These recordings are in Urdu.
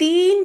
3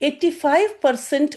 85%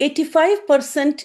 85%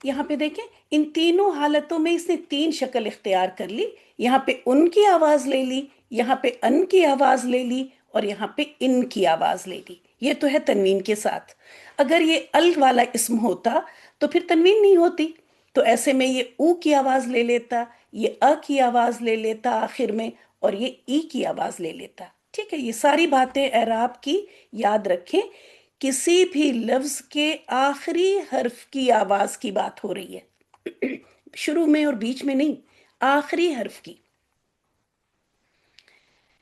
یہاں پہ دیکھیں ان تینوں حالتوں میں اس نے 3 شکل اختیار کر لی. یہاں پہ ان کی آواز لے لی, یہاں پہ ان کی آواز لے لی, اور یہاں پہ ان کی آواز لے لی. یہ تو ہے تنوین کے ساتھ. اگر یہ ال والا اسم ہوتا تو پھر تنوین نہیں ہوتی, تو ایسے میں یہ او کی آواز لے لیتا, یہ ا کی آواز لے لیتا آخر میں, اور یہ ای کی آواز لے لیتا. ٹھیک ہے, یہ ساری باتیں اعراب کی یاد رکھیں. کسی بھی لفظ کے آخری حرف کی آواز کی بات ہو رہی ہے, شروع میں اور بیچ میں نہیں, آخری حرف کی.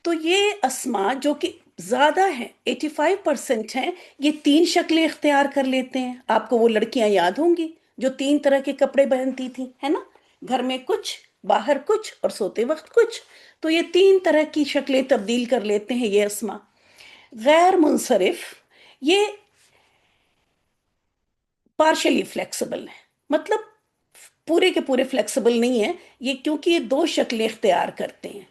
تو یہ اسما جو کہ زیادہ ہیں, 85% ہیں, یہ 3 شکلیں اختیار کر لیتے ہیں. آپ کو وہ لڑکیاں یاد ہوں گی جو 3 طرح کے کپڑے پہنتی تھیں, ہے نا, گھر میں کچھ, باہر کچھ, اور سوتے وقت کچھ. تو یہ 3 طرح کی شکلیں تبدیل کر لیتے ہیں یہ اسما. غیر منصرف یہ پارشلی فلیکسیبل ہے, مطلب پورے کے پورے فلیکسیبل نہیں ہے یہ, کیونکہ یہ 2 شکلیں اختیار کرتے ہیں,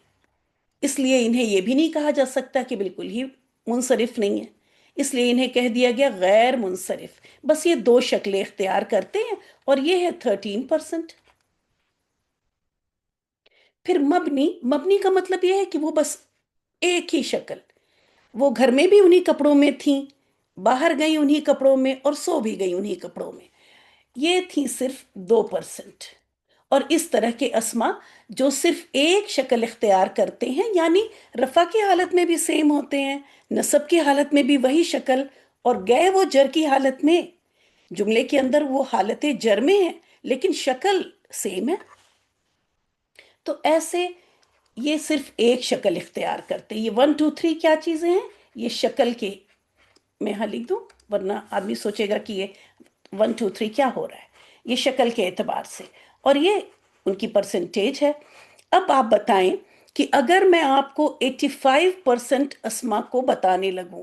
اس لیے انہیں یہ بھی نہیں کہا جا سکتا کہ بالکل ہی منصرف نہیں ہے. اس لیے انہیں کہہ دیا گیا غیر منصرف. بس یہ 2 شکلیں اختیار کرتے ہیں, اور یہ ہے 13%. پھر مبنی, مبنی کا مطلب یہ ہے کہ وہ بس ایک ہی شکل, وہ گھر میں بھی انہی کپڑوں میں تھیں, باہر گئی انہی کپڑوں میں, اور سو بھی گئی انہی کپڑوں میں. یہ تھی صرف 2%. اور اس طرح کے اسما جو صرف ایک شکل اختیار کرتے ہیں, یعنی رفع کی حالت میں بھی سیم ہوتے ہیں, نصب کی حالت میں بھی وہی شکل, اور گئے وہ جر کی حالت میں, جملے کے اندر وہ حالت جر میں ہے لیکن شکل سیم ہے. تو ایسے یہ صرف ایک شکل اختیار کرتے. یہ 1 2 3 کیا چیزیں ہیں, یہ شکل کے, میں یہاں لکھ دوں ورنہ آدمی سوچے گا کہ یہ 1 2 3 کیا ہو رہا ہے. یہ شکل کے اعتبار سے, اور یہ ان کی پرسنٹیج ہے. اب آپ بتائیں کہ اگر میں آپ کو 85% اسما کو بتانے لگوں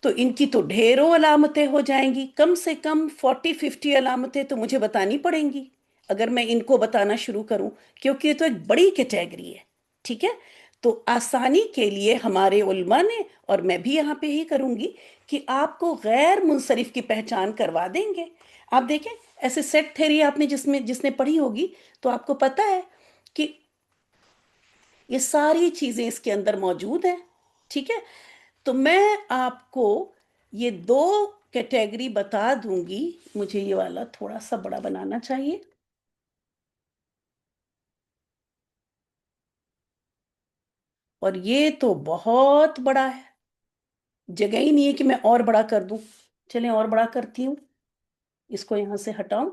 تو ان کی تو ڈھیروں علامتیں ہو جائیں گی, کم سے کم 40-50 علامتیں تو مجھے بتانی پڑیں گی اگر میں ان کو بتانا شروع کروں, کیونکہ یہ تو ایک بڑی کیٹیگری ہے. ٹھیک ہے, تو آسانی کے لیے ہمارے علماء نے, اور میں بھی یہاں پہ ہی کروں گی, کہ آپ کو غیر منصرف کی پہچان کروا دیں گے. آپ دیکھیں ایسے سیٹ تھیری آپ نے جس نے پڑھی ہوگی تو آپ کو پتا ہے کہ یہ ساری چیزیں اس کے اندر موجود ہیں. ٹھیک ہے, تو میں آپ کو یہ 2 کیٹیگری بتا دوں گی. مجھے یہ والا تھوڑا سا بڑا بنانا چاہیے. اور یہ تو بہت بڑا ہے, جگہ ہی نہیں ہے کہ میں اور بڑا کر دوں. چلیں اور بڑا کرتی ہوں, اس کو یہاں سے ہٹاؤں.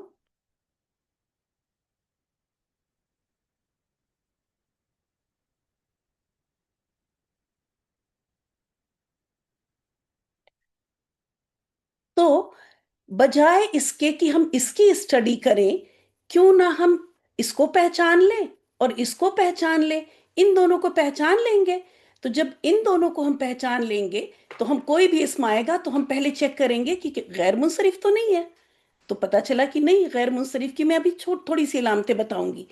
تو بجائے اس کے کہ ہم اس کی اسٹڈی کریں, کیوں نہ ہم اس کو پہچان لیں اور اس کو پہچان لیں, ان دونوں کو پہچان لیں گے. تو جب ان دونوں کو ہم پہچان لیں گے تو ہم کوئی بھی اسم آئے گا تو ہم پہلے چیک کریں گے کہ غیر منصرف تو نہیں ہے. تو پتا چلا کہ نہیں, غیر منصرف کی میں ابھی تھوڑی سی علامتیں بتاؤں گی,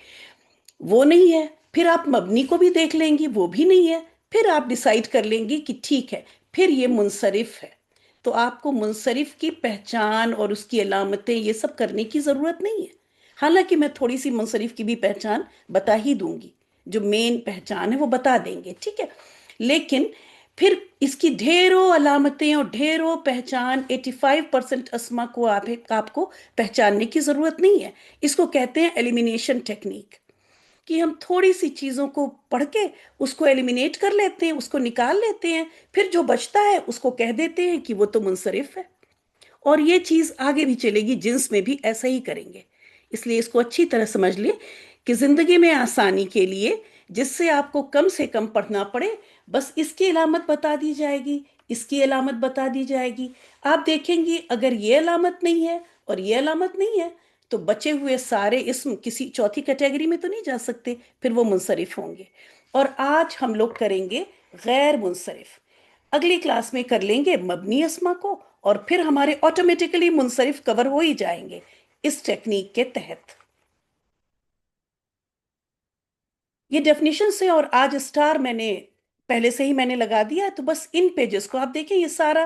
وہ نہیں ہے. پھر آپ مبنی کو بھی دیکھ لیں گی, وہ بھی نہیں ہے. پھر آپ ڈیسائیڈ کر لیں گی کہ ٹھیک ہے پھر یہ منصرف ہے. تو آپ کو منصرف کی پہچان اور اس کی علامتیں یہ سب کرنے کی ضرورت نہیں ہے. حالانکہ میں تھوڑی سی منصرف کی بھی پہچان بتا ہی دوں گی, جو مین پہچان ہے وہ بتا دیں گے. ٹھیک ہے, لیکن پھر اس کی ڈھیروں علامتیں اور ڈھیروں پہچان, 85% اسما کو آپ کو پہچاننے کی ضرورت نہیں ہے. اس کو کہتے ہیں ایلیمینیشن ٹیکنیک, کہ ہم تھوڑی سی چیزوں کو پڑھ کے اس کو ایلیمینیٹ کر لیتے ہیں, اس کو نکال لیتے ہیں, پھر جو بچتا ہے اس کو کہہ دیتے ہیں کہ وہ تو منصرف ہے. اور یہ چیز آگے بھی چلے گی, جنس میں بھی ایسا ہی کریں گے. اس لیے اس کو اچھی طرح سمجھ لیں کہ زندگی میں آسانی کے لیے جس سے آپ کو کم سے کم پڑھنا پڑے, بس اس کی علامت بتا دی جائے گی, اس کی علامت بتا دی جائے گی. آپ دیکھیں گی اگر یہ علامت نہیں ہے اور یہ علامت نہیں ہے تو بچے ہوئے سارے اسم کسی چوتھی کیٹیگری میں تو نہیں جا سکتے, پھر وہ منصرف ہوں گے. اور آج ہم لوگ کریں گے غیر منصرف. اگلی کلاس میں کر لیں گے مبنی اسما کو, اور پھر ہمارے آٹومیٹیکلی منصرف کور ہو ہی جائیں گے اس ٹیکنیک کے تحت. یہ ڈیفینیشن سے, اور آج اسٹار میں نے پہلے سے ہی میں نے لگا دیا, تو بس ان پیجز کو آپ دیکھیں, یہ سارا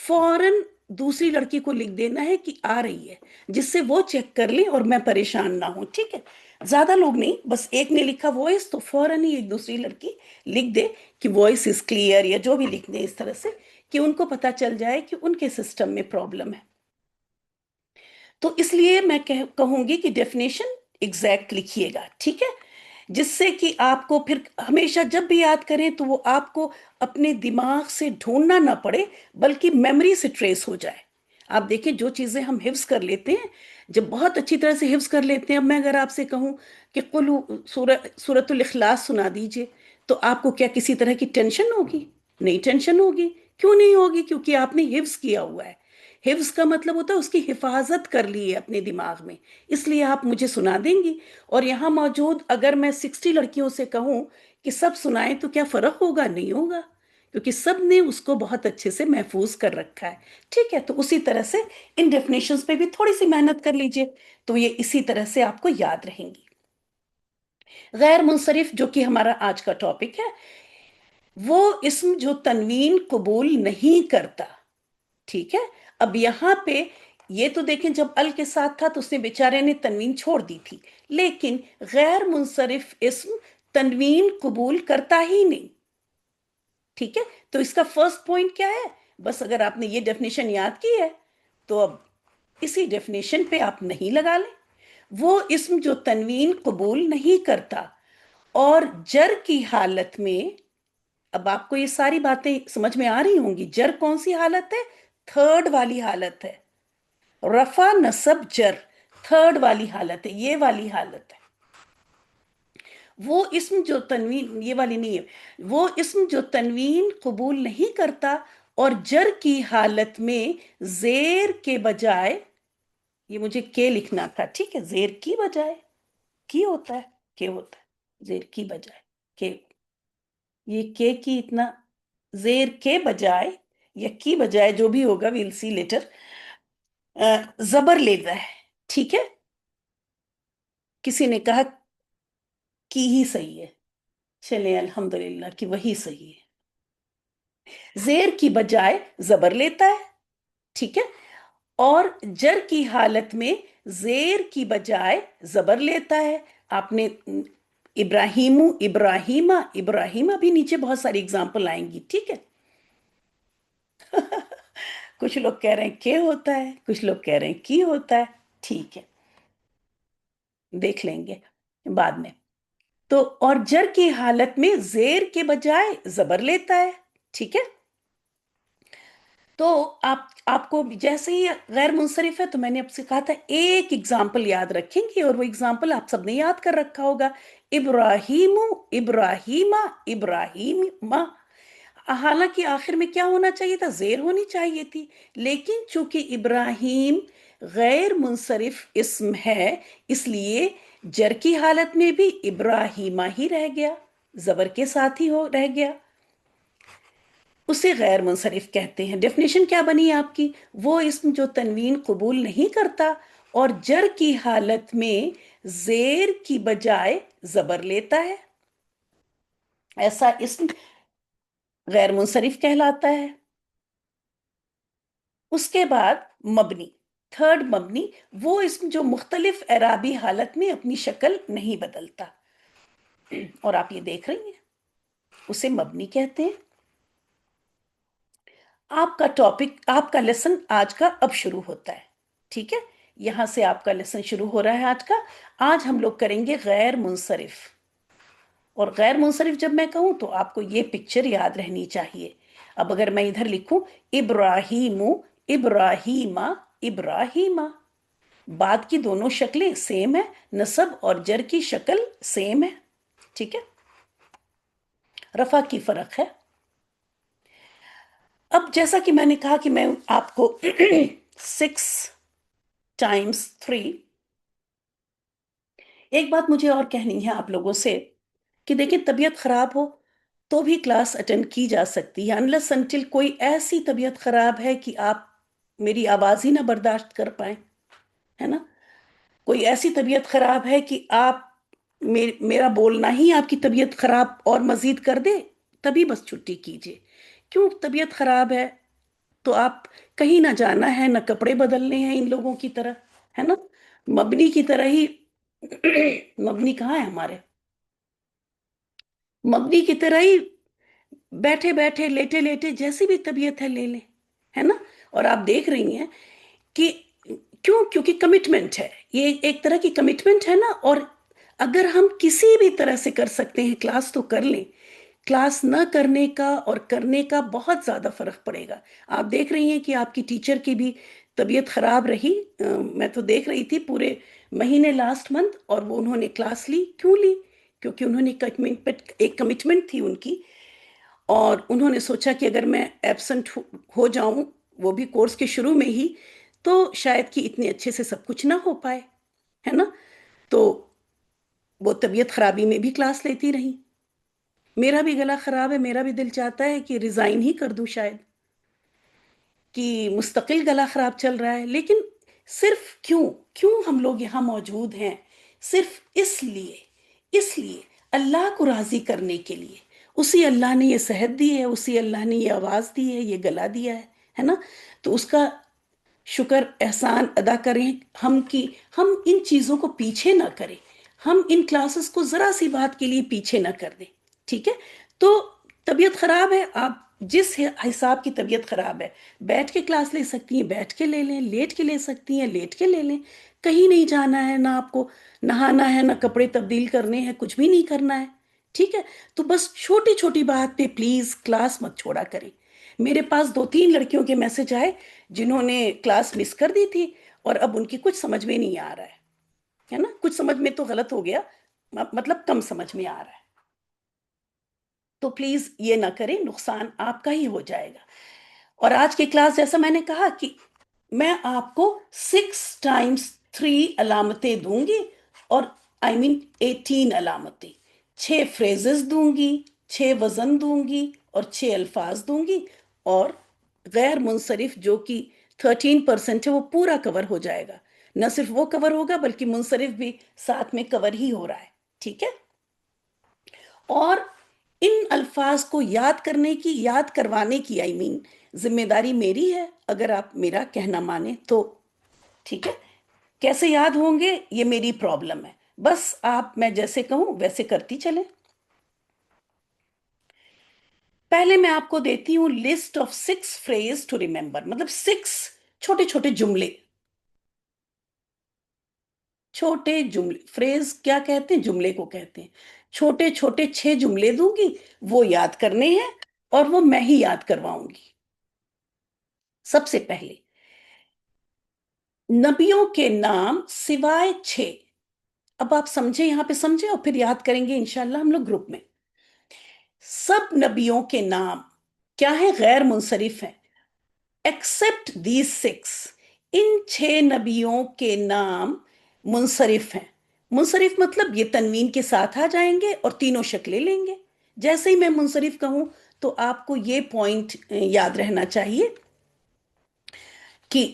فوراً دوسری لڑکی کو لکھ دینا ہے کہ آ رہی ہے، جس سے وہ چیک کر لیں اور میں پریشان نہ ہوں. ٹھیک ہے، زیادہ لوگ نہیں، بس ایک نے لکھا وائس تو فوراً ہی ایک دوسری لڑکی لکھ دے کہ وائس از کلیئر، یا جو بھی لکھ دیں اس طرح سے کہ ان کو پتا چل جائے کہ ان کے سسٹم میں پرابلم ہے. تو اس لیے میں کہوں گی کہ ڈیفینیشن ایگزیکٹ لکھیے گا. ٹھیک ہے، جس سے کہ آپ کو پھر ہمیشہ جب بھی یاد کریں تو وہ آپ کو اپنے دماغ سے ڈھونڈنا نہ پڑے، بلکہ میموری سے ٹریس ہو جائے. آپ دیکھیں جو چیزیں ہم حفظ کر لیتے ہیں، جب بہت اچھی طرح سے حفظ کر لیتے ہیں. اب میں اگر آپ سے کہوں کہ سورۃ الاخلاص سنا دیجئے، تو آپ کو کیا کسی طرح کی ٹینشن ہوگی؟ نہیں ٹینشن ہوگی. کیوں نہیں ہوگی؟ کیونکہ آپ نے حفظ کیا ہوا ہے. حفظ کا مطلب ہوتا ہے اس کی حفاظت کر لی ہے اپنے دماغ میں، اس لیے آپ مجھے سنا دیں گی. اور یہاں موجود اگر میں 60 لڑکیوں سے کہوں کہ سب سنائیں تو کیا فرق ہوگا؟ نہیں ہوگا، کیونکہ سب نے اس کو بہت اچھے سے محفوظ کر رکھا ہے. ٹھیک ہے، تو اسی طرح سے ان ڈیفینیشنز پہ بھی تھوڑی سی محنت کر لیجئے تو یہ اسی طرح سے آپ کو یاد رہیں گی. غیر منصرف جو کہ ہمارا آج کا ٹاپک ہے، وہ اسم جو تنوین قبول نہیں کرتا. ٹھیک ہے، اب یہاں پہ یہ تو دیکھیں جب ال کے ساتھ تھا تو اس نے بیچارے نے تنوین چھوڑ دی تھی، لیکن غیر منصرف اسم تنوین قبول کرتا ہی نہیں. ٹھیک ہے، تو اس کا فرسٹ پوائنٹ کیا ہے؟ بس اگر آپ نے یہ ڈیفینیشن یاد کی ہے تو اب اسی ڈیفینیشن پہ آپ نہیں لگا لیں. وہ اسم جو تنوین قبول نہیں کرتا اور جر کی حالت میں، اب آپ کو یہ ساری باتیں سمجھ میں آ رہی ہوں گی. جر کون سی حالت ہے؟ تھرڈ والی حالت ہے. رفع نصب جر تھرڈ والی حالت ہے، یہ والی حالت ہے. وہ اسم جو تنوین، یہ والی نہیں ہے، وہ اسم جو تنوین قبول نہیں کرتا اور جر کی حالت میں زیر کے بجائے، یہ مجھے کے لکھنا تھا. ٹھیک ہے، زیر کی بجائے کی ہوتا ہے، کے ہوتا ہے، زیر کی بجائے کے. یہ کے کی اتنا زیر کے بجائے یا کی بجائے جو بھی ہوگا، ویل سی لیٹر، زبر لیتا ہے. ٹھیک ہے، کسی نے کہا کی ہی صحیح ہے، چلیں الحمدللہ کہ وہی صحیح ہے. زیر کی بجائے زبر لیتا ہے. ٹھیک ہے، اور جر کی حالت میں زیر کی بجائے زبر لیتا ہے. آپ نے ابراہیم، ابراہیمہ، ابراہیمہ بھی نیچے بہت ساری اگزامپل آئیں گی. ٹھیک ہے، کچھ لوگ کہہ رہے ہیں کہ ہوتا ہے، کچھ لوگ کہہ رہے ہیں کی ہوتا ہے. ٹھیک ہے، دیکھ لیں گے بعد میں. تو اور جر کی حالت میں زیر کے بجائے زبر لیتا ہے. ٹھیک ہے، تو آپ کو جیسے ہی غیر منصرف ہے تو میں نے آپ سے کہا تھا ایک اگزامپل یاد رکھیں گے، اور وہ اگزامپل آپ سب نے یاد کر رکھا ہوگا. ابراہیم، ابراہیمہ، ابراہیمہ. حالانکہ آخر میں کیا ہونا چاہیے تھا؟ زیر ہونی چاہیے تھی، لیکن چونکہ ابراہیم غیر منصرف اسم ہے، اس لیے جر کی حالت میں بھی ابراہیمہ ہی رہ گیا، زبر کے ساتھ ہی رہ گیا. اسے غیر منصرف کہتے ہیں. ڈیفینیشن کیا بنی آپ کی؟ وہ اسم جو تنوین قبول نہیں کرتا اور جر کی حالت میں زیر کی بجائے زبر لیتا ہے، ایسا اسم غیر منصرف کہلاتا ہے. اس کے بعد مبنی، تھرڈ مبنی، وہ اسم جو مختلف اعرابی حالت میں اپنی شکل نہیں بدلتا، اور آپ یہ دیکھ رہی ہیں اسے مبنی کہتے ہیں. آپ کا ٹاپک، آپ کا لیسن آج کا اب شروع ہوتا ہے. ٹھیک ہے، یہاں سے آپ کا لیسن شروع ہو رہا ہے آج کا. آج ہم لوگ کریں گے غیر منصرف. اور غیر منصرف جب میں کہوں تو آپ کو یہ پکچر یاد رہنی چاہیے. اب اگر میں ادھر لکھوں ابراہیم، ابراہیمہ، ابراہیمہ، بعد کی دونوں شکلیں سیم ہے، نصب اور جر کی شکل سیم ہے. ٹھیک ہے، رفع کی فرق ہے. اب جیسا کہ میں نے کہا کہ میں آپ کو 6 ٹائمز 3، ایک بات مجھے اور کہنی ہے آپ لوگوں سے کہ دیکھیں طبیعت خراب ہو تو بھی کلاس اٹینڈ کی جا سکتی ہے، انلیس انٹل کوئی ایسی طبیعت خراب ہے کہ آپ میری آواز ہی نہ برداشت کر پائیں، ہے نا. کوئی ایسی طبیعت خراب ہے کہ آپ میرا بولنا ہی آپ کی طبیعت خراب اور مزید کر دے، تبھی بس چھٹی کیجیے. کیوں طبیعت خراب ہے؟ تو آپ کہیں نہ جانا ہے، نہ کپڑے بدلنے ہیں ان لوگوں کی طرح، ہے نا، مبنی کی طرح ہی مبنی کہاں ہے ہمارے، مبنی کی طرح ہی بیٹھے بیٹھے لیٹے لیٹے جیسی بھی طبیعت ہے لے لیں، ہے نا. اور آپ دیکھ رہی ہیں کہ کیونکہ کمٹمنٹ ہے، یہ ایک طرح کی کمٹمنٹ ہے نا. اور اگر ہم کسی بھی طرح سے کر سکتے ہیں کلاس تو کر لیں. کلاس نہ کرنے کا اور کرنے کا بہت زیادہ فرق پڑے گا. آپ دیکھ رہی ہیں کہ آپ کی ٹیچر کی بھی طبیعت خراب رہی، میں تو دیکھ رہی تھی پورے مہینے لاسٹ منتھ، اور وہ انہوں نے کلاس لی. کیوں لی؟ کیونکہ انہوں نے ایک کمٹمنٹ تھی ان کی، اور انہوں نے سوچا کہ اگر میں ایبسنٹ ہو جاؤں وہ بھی کورس کے شروع میں ہی، تو شاید کہ اتنے اچھے سے سب کچھ نہ ہو پائے، ہے نا. تو وہ طبیعت خرابی میں بھی کلاس لیتی رہی. میرا بھی گلا خراب ہے، میرا بھی دل چاہتا ہے کہ ریزائن ہی کر دوں شاید، کہ مستقل گلا خراب چل رہا ہے. لیکن صرف کیوں ہم لوگ یہاں موجود ہیں؟ صرف اس لیے اللہ کو راضی کرنے کے لیے. اسی اللہ نے یہ صحت دی ہے، اسی اللہ نے یہ آواز دی ہے، یہ گلا دیا ہے نا. تو اس کا شکر احسان ادا کریں ہم ان چیزوں کو پیچھے نہ کریں. ہم ان کلاسز کو ذرا سی بات کے لیے پیچھے نہ کر دیں، ٹھیک ہے. تو طبیعت خراب ہے، آپ جس حساب کی طبیعت خراب ہے، بیٹھ کے کلاس لے سکتی ہیں بیٹھ کے لے لیں، لیٹ کے لے سکتی ہیں لیٹ کے لے لیں. کہیں نہیں جانا ہے، نہ آپ کو نہانا ہے، نہ کپڑے تبدیل کرنے ہیں، کچھ بھی نہیں کرنا ہے، ٹھیک ہے. تو بس چھوٹی چھوٹی بات پہ پلیز کلاس مت چھوڑا کریں. میرے پاس 2-3 لڑکیوں کے میسج آئے جنہوں نے کلاس مس کر دی تھی، اور اب ان کی کچھ سمجھ میں نہیں آ رہا ہے نا. کچھ سمجھ میں تو غلط ہو گیا، مطلب کم سمجھ میں آ رہا ہے. تو پلیز یہ نہ کریں، نقصان آپ کا ہی ہو جائے گا. اور آج کی کلاس جیسا میں نے کہا کہ میں آپ کو 6 × 3 علامتیں دوں گی، اور 18 علامتیں، 6 فریزز دوں گی، 6 وزن دوں گی، اور 6 الفاظ دوں گی. اور غیر منصرف جو کہ 13% ہے وہ پورا کور ہو جائے گا. نہ صرف وہ کور ہوگا بلکہ منصرف بھی ساتھ میں کور ہی ہو رہا ہے، ٹھیک ہے. اور ان الفاظ کو یاد کروانے کی ذمہ داری میری ہے، اگر آپ میرا کہنا مانیں تو، ٹھیک ہے. کیسے یاد ہوں گے یہ میری پرابلم ہے، بس آپ میں جیسے کہوں ویسے کرتی چلیں. پہلے میں آپ کو دیتی ہوں list of 6 phrases to remember, مطلب 6 چھوٹے چھوٹے جملے. چھوٹے جملے، فریز کیا کہتے ہیں؟ جملے کو کہتے ہیں. چھوٹے چھوٹے 6 جملے دوں گی، وہ یاد کرنے ہیں، اور وہ میں ہی یاد کرواؤں گی. سب سے پہلے نبیوں کے نام سوائے 6. اب آپ سمجھیں، یہاں پہ سمجھیں اور پھر یاد کریں گے انشاءاللہ ہم لوگ گروپ میں. سب نبیوں کے نام کیا ہیں؟ غیر منصرف ہیں. ایکسپٹ these 6، ان 6 نبیوں کے نام منصرف ہیں. منصرف مطلب یہ تنوین کے ساتھ آ جائیں گے اور تینوں شکلیں لیں گے. جیسے ہی میں منصرف کہوں تو آپ کو یہ پوائنٹ یاد رہنا چاہیے کہ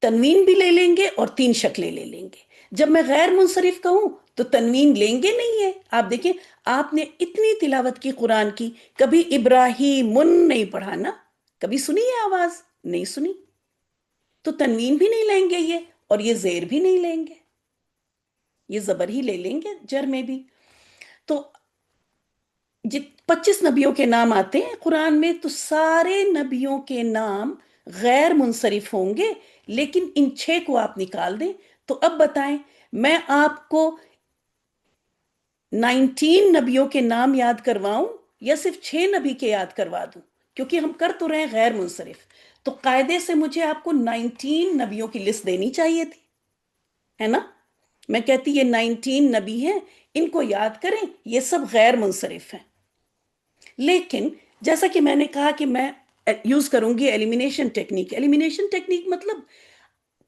تنوین بھی لے لیں گے اور 3 شکلیں لے لیں گے. جب میں غیر منصرف کہوں تو تنوین لیں گے نہیں ہے. آپ دیکھیں، آپ نے اتنی تلاوت کی قرآن کی، کبھی ابراہیمن نہیں پڑھا نا؟ کبھی سنی ہے آواز؟ نہیں سنی. تو تنوین بھی نہیں لیں گے یہ، اور یہ زیر بھی نہیں لیں گے، یہ زبر ہی لے لیں گے جر میں بھی. تو 25 نبیوں کے نام آتے ہیں قرآن میں، تو سارے نبیوں کے نام غیر منصرف ہوں گے، لیکن ان 6 کو آپ نکال دیں. تو اب بتائیں، میں آپ کو 19 نبیوں کے نام یاد کرواؤں یا صرف 6 نبی کے یاد کروا دوں؟ کیونکہ ہم کر تو رہے ہیں غیر منصرف، تو قاعدے سے مجھے آپ کو 19 نبیوں کی لسٹ دینی چاہیے تھی، ہے نا. میں کہتی یہ 19 نبی ہیں، ان کو یاد کریں، یہ سب غیر منصرف ہیں. لیکن جیسا کہ میں نے کہا کہ میں یوز کروں گی ایلیمینیشن ٹیکنیک. ایلیمینیشن ٹیکنیک مطلب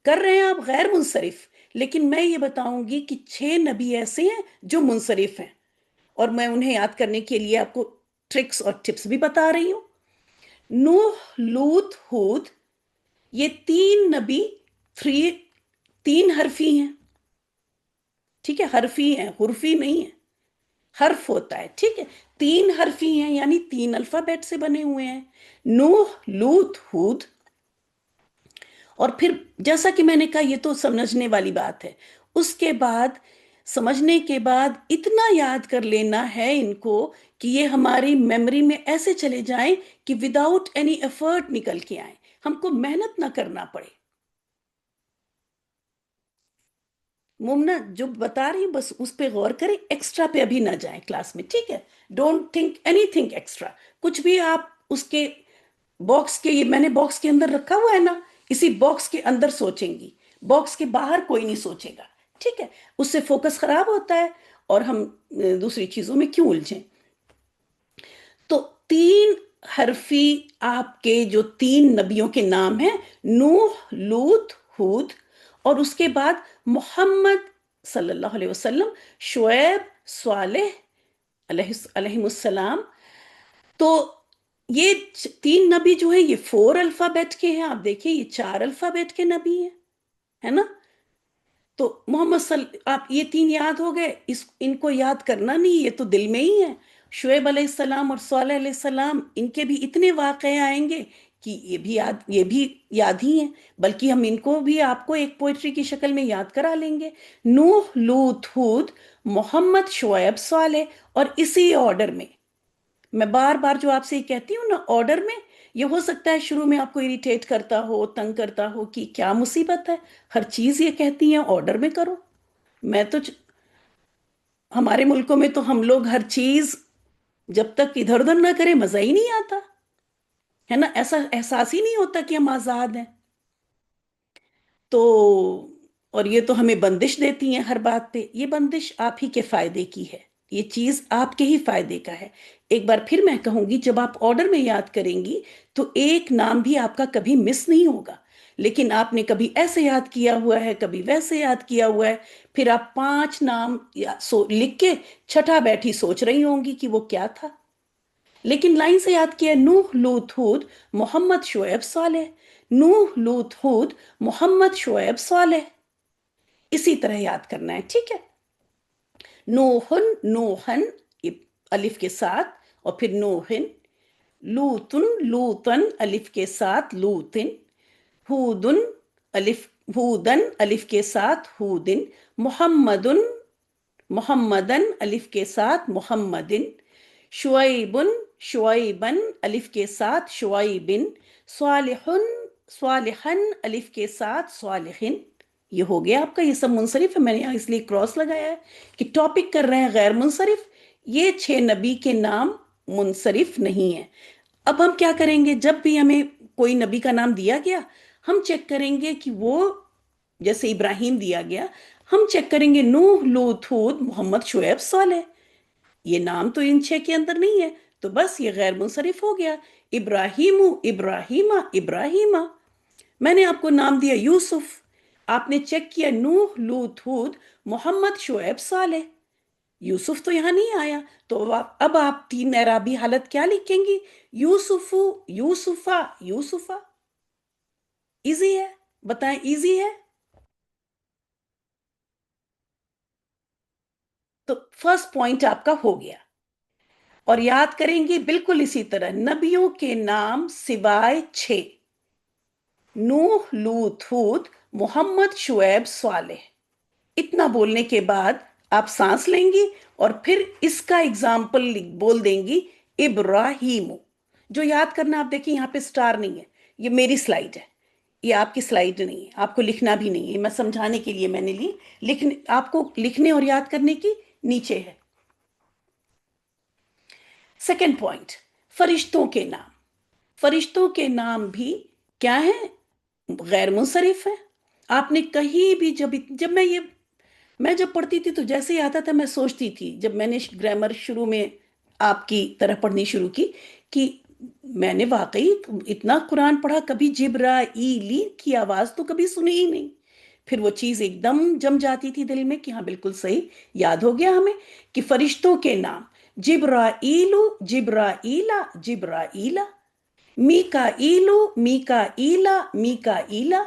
کر رہے ہیں آپ غیر منصرف، لیکن میں یہ بتاؤں گی کہ 6 نبی ایسے ہیں جو منصرف ہیں، اور میں انہیں یاد کرنے کے لیے آپ کو ٹرکس اور ٹپس بھی بتا رہی ہوں. نوح، لوط، ہود، یہ 3 نبی 3 حرفی ہیں، ٹھیک ہے. حرفی ہیں، حرفی نہیں ہے، حرف ہوتا ہے، ٹھیک ہے. 3 حرفی ہیں یعنی 3 الفابیٹ سے بنے ہوئے ہیں، نوح، لوط، ہود. اور پھر جیسا کہ میں نے کہا یہ تو سمجھنے والی بات ہے، اس کے بعد سمجھنے کے بعد اتنا یاد کر لینا ہے ان کو کہ یہ ہماری میموری میں ایسے چلے جائیں کہ وداؤٹ اینی ایفرٹ نکل کے آئیں، ہم کو محنت نہ کرنا پڑے. ممنہ جو بتا رہی ہوں بس اس پہ غور کریں، ایکسٹرا پہ ابھی نہ جائیں کلاس میں، ٹھیک ہے؟ Don't think any thing extra. کچھ بھی آپ اس کے باکس کے، یہ میں نے باکس کے اندر رکھا ہوا ہے نا، اسی باکس کے اندر سوچیں گی، باکس کے باہر کوئی نہیں سوچے گا، ٹھیک ہے؟ اس سے فوکس خراب ہوتا ہے اور ہم دوسری چیزوں میں کیوں الجھیں. تو 3 حرفی آپ کے جو 3 نبیوں کے نام ہیں، نوح، لوط، ہود، اور اس کے بعد محمد صلی اللہ علیہ وسلم، شعیب، صالح علیہ السلام. تو یہ 3 نبی جو ہیں یہ 4 الفابیٹ کے ہیں. آپ دیکھیں یہ 4 الفابیٹ کے نبی ہیں، ہے نا؟ تو محمد آپ یہ 3 یاد ہو گئے، ان کو یاد کرنا نہیں، یہ تو دل میں ہی ہے. شعیب علیہ السلام اور صالح علیہ السلام، ان کے بھی اتنے واقعے آئیں گے کہ یہ بھی یاد ہی ہیں، بلکہ ہم ان کو بھی آپ کو ایک پوئٹری کی شکل میں یاد کرا لیں گے. نوح، لوط، ہود، محمد، شعیب، صالح، اور اسی آرڈر میں. میں بار بار جو آپ سے یہ کہتی ہوں نا، آرڈر میں. یہ ہو سکتا ہے شروع میں آپ کو اریٹیٹ کرتا ہو، تنگ کرتا ہو کہ کیا مصیبت ہے، ہر چیز یہ کہتی ہیں آرڈر میں کرو. میں تو ہمارے ملکوں میں تو ہم لوگ ہر چیز جب تک ادھر ادھر نہ کریں مزہ ہی نہیں آتا ہے نا، ایسا احساس ہی نہیں ہوتا کہ ہم آزاد ہیں. تو اور یہ تو ہمیں بندش دیتی ہیں ہر بات پہ. یہ بندش آپ ہی کے فائدے کی ہے، یہ چیز آپ کے ہی فائدے کا ہے. ایک بار پھر میں کہوں گی، جب آپ آرڈر میں یاد کریں گی تو ایک نام بھی آپ کا کبھی مس نہیں ہوگا. لیکن آپ نے کبھی ایسے یاد کیا ہوا ہے، کبھی ویسے یاد کیا ہوا ہے، پھر آپ 5 نام لکھ کے چھٹا بیٹھی سوچ رہی ہوں گی کہ وہ کیا تھا. لیکن لائن سے یاد کیا، نوح، لوط، ہود، محمد، شعیب، صالح. نوح، لوط، ہود، محمد، شعیب، صالح. اسی طرح یاد کرنا ہے، ٹھیک ہے؟ نوحن، نوحن، الف کے ساتھ، اور پھر نوحن. لوطن، لوطن، الف کے ساتھ، لوطن. ہودن، ہودن، الف کے ساتھ، ہودن. محمدن، محمدن، الف کے ساتھ، محمدن. شعیبن، شعیبن، الف کے ساتھ، شعیبن. صالحن، صالحن، الف کے ساتھ، صالحن. یہ ہو گیا آپ کا، یہ سب منصرف ہے. میں نے یہاں اس لیے کراس لگایا ہے کہ ٹاپک کر رہے ہیں غیر منصرف. یہ 6 نبی کے نام منصرف نہیں ہیں. اب ہم کیا کریں گے، جب بھی ہمیں کوئی نبی کا نام دیا گیا ہم چیک کریں گے کہ وہ، جیسے ابراہیم دیا گیا، ہم چیک کریں گے نوح، لوط، ہود، محمد، شعیب، صالح. یہ نام تو ان 6 کے اندر نہیں ہے، تو بس یہ غیر منصرف ہو گیا. ابراہیم، ابراہیمہ، ابراہیمہ. میں نے آپ کو نام دیا یوسف، آپ نے چیک کیا نوح، لوط، ہود، محمد، شعیب، صالح. یوسف تو یہاں نہیں آیا، تو اب آپ 3 اعرابی حالت کیا لکھیں گی؟ یوسف، یوسفا، یوسفا. ایزی ہے، بتائیں ایزی ہے؟ تو فرسٹ پوائنٹ آپ کا ہو گیا. اور یاد کریں گے بالکل اسی طرح، نبیوں کے نام سوائے 6، نوح، لوط، ہود، محمد، شعیب، صالح. اتنا بولنے کے بعد آپ سانس لیں گی اور پھر اس کا اگزامپل بول دیں گی، ابراہیم. جو یاد کرنا، آپ دیکھیں یہاں پہ سٹار نہیں ہے، یہ میری سلائیڈ ہے، یہ آپ کی سلائیڈ نہیں ہے، آپ کو لکھنا بھی نہیں ہے، میں سمجھانے کے لیے میں نے لی. آپ کو لکھنے اور یاد کرنے کی نیچے ہے. سیکنڈ پوائنٹ، فرشتوں کے نام. فرشتوں کے نام بھی کیا ہیں؟ غیر منصرف ہیں. آپ نے کہیں بھی میں جب پڑھتی تھی تو جیسے ہی آتا تھا میں سوچتی تھی، جب میں نے گرامر شروع میں آپ کی طرح پڑھنی شروع کی، کہ میں نے واقعی اتنا قرآن پڑھا، کبھی جبرائیلی کی آواز تو کبھی سنی ہی نہیں. پھر وہ چیز ایک دم جم جاتی تھی دل میں کہ ہاں بالکل صحیح یاد ہو گیا ہمیں کہ فرشتوں کے نام جبرائیل، جبرائیلا، جبرائیلا. میکائیل، میکائیلا، میکائیلا.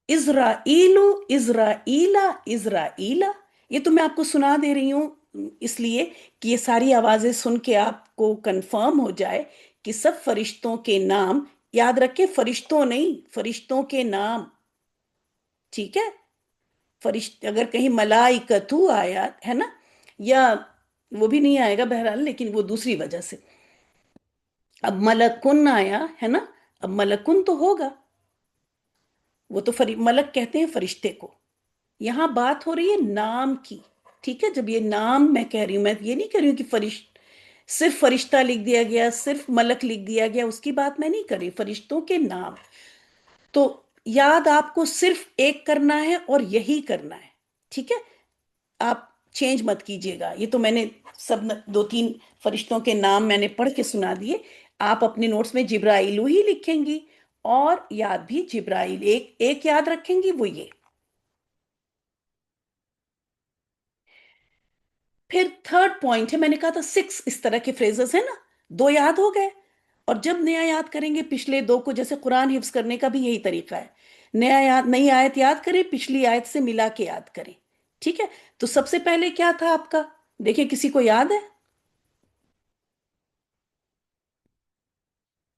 عزرائیل، عزرائیلا، عزرائیلا. یہ تو میں آپ کو سنا دے رہی ہوں اس لیے کہ یہ ساری آوازیں سن کے آپ کو کنفرم ہو جائے کہ سب فرشتوں کے نام، یاد رکھیں فرشتوں نہیں، فرشتوں کے نام، ٹھیک ہے؟ اگر کہیں ملائکتو آیا ہے نا، یا وہ بھی نہیں آئے گا بہرحال، لیکن وہ دوسری وجہ سے. اب ملکن آیا ہے نا، اب ملکن تو ہوگا، وہ تو ملک کہتے ہیں فرشتے کو. یہاں بات ہو رہی ہے نام کی، ٹھیک ہے؟ جب یہ نام میں کہہ رہی ہوں، میں یہ نہیں کہہ رہی ہوں کہ صرف فرشتہ لکھ دیا گیا، صرف ملک لکھ دیا گیا، اس کی بات میں نہیں کر رہی، فرشتوں کے نام. تو یاد آپ کو صرف ایک کرنا ہے اور یہی کرنا ہے، ٹھیک ہے؟ آپ چینج مت کیجیے گا. یہ تو میں نے سب 2-3 فرشتوں کے نام میں نے پڑھ کے سنا دیے. آپ اپنے نوٹس میں جبرائیل ہی لکھیں گی اور یاد بھی جبرائیل ایک یاد رکھیں گی، وہ یہ. پھر تھرڈ پوائنٹ ہے، میں نے کہا تھا 6 اس طرح کے فریزز ہیں نا، 2 یاد ہو گئے. اور جب نیا یاد کریں گے پچھلے 2 کو، جیسے قرآن حفظ کرنے کا بھی یہی طریقہ ہے، نئی آیت یاد کریں، پچھلی آیت سے ملا کے یاد کریں، ٹھیک ہے؟ تو سب سے پہلے کیا تھا آپ کا؟ دیکھیں کسی کو یاد ہے؟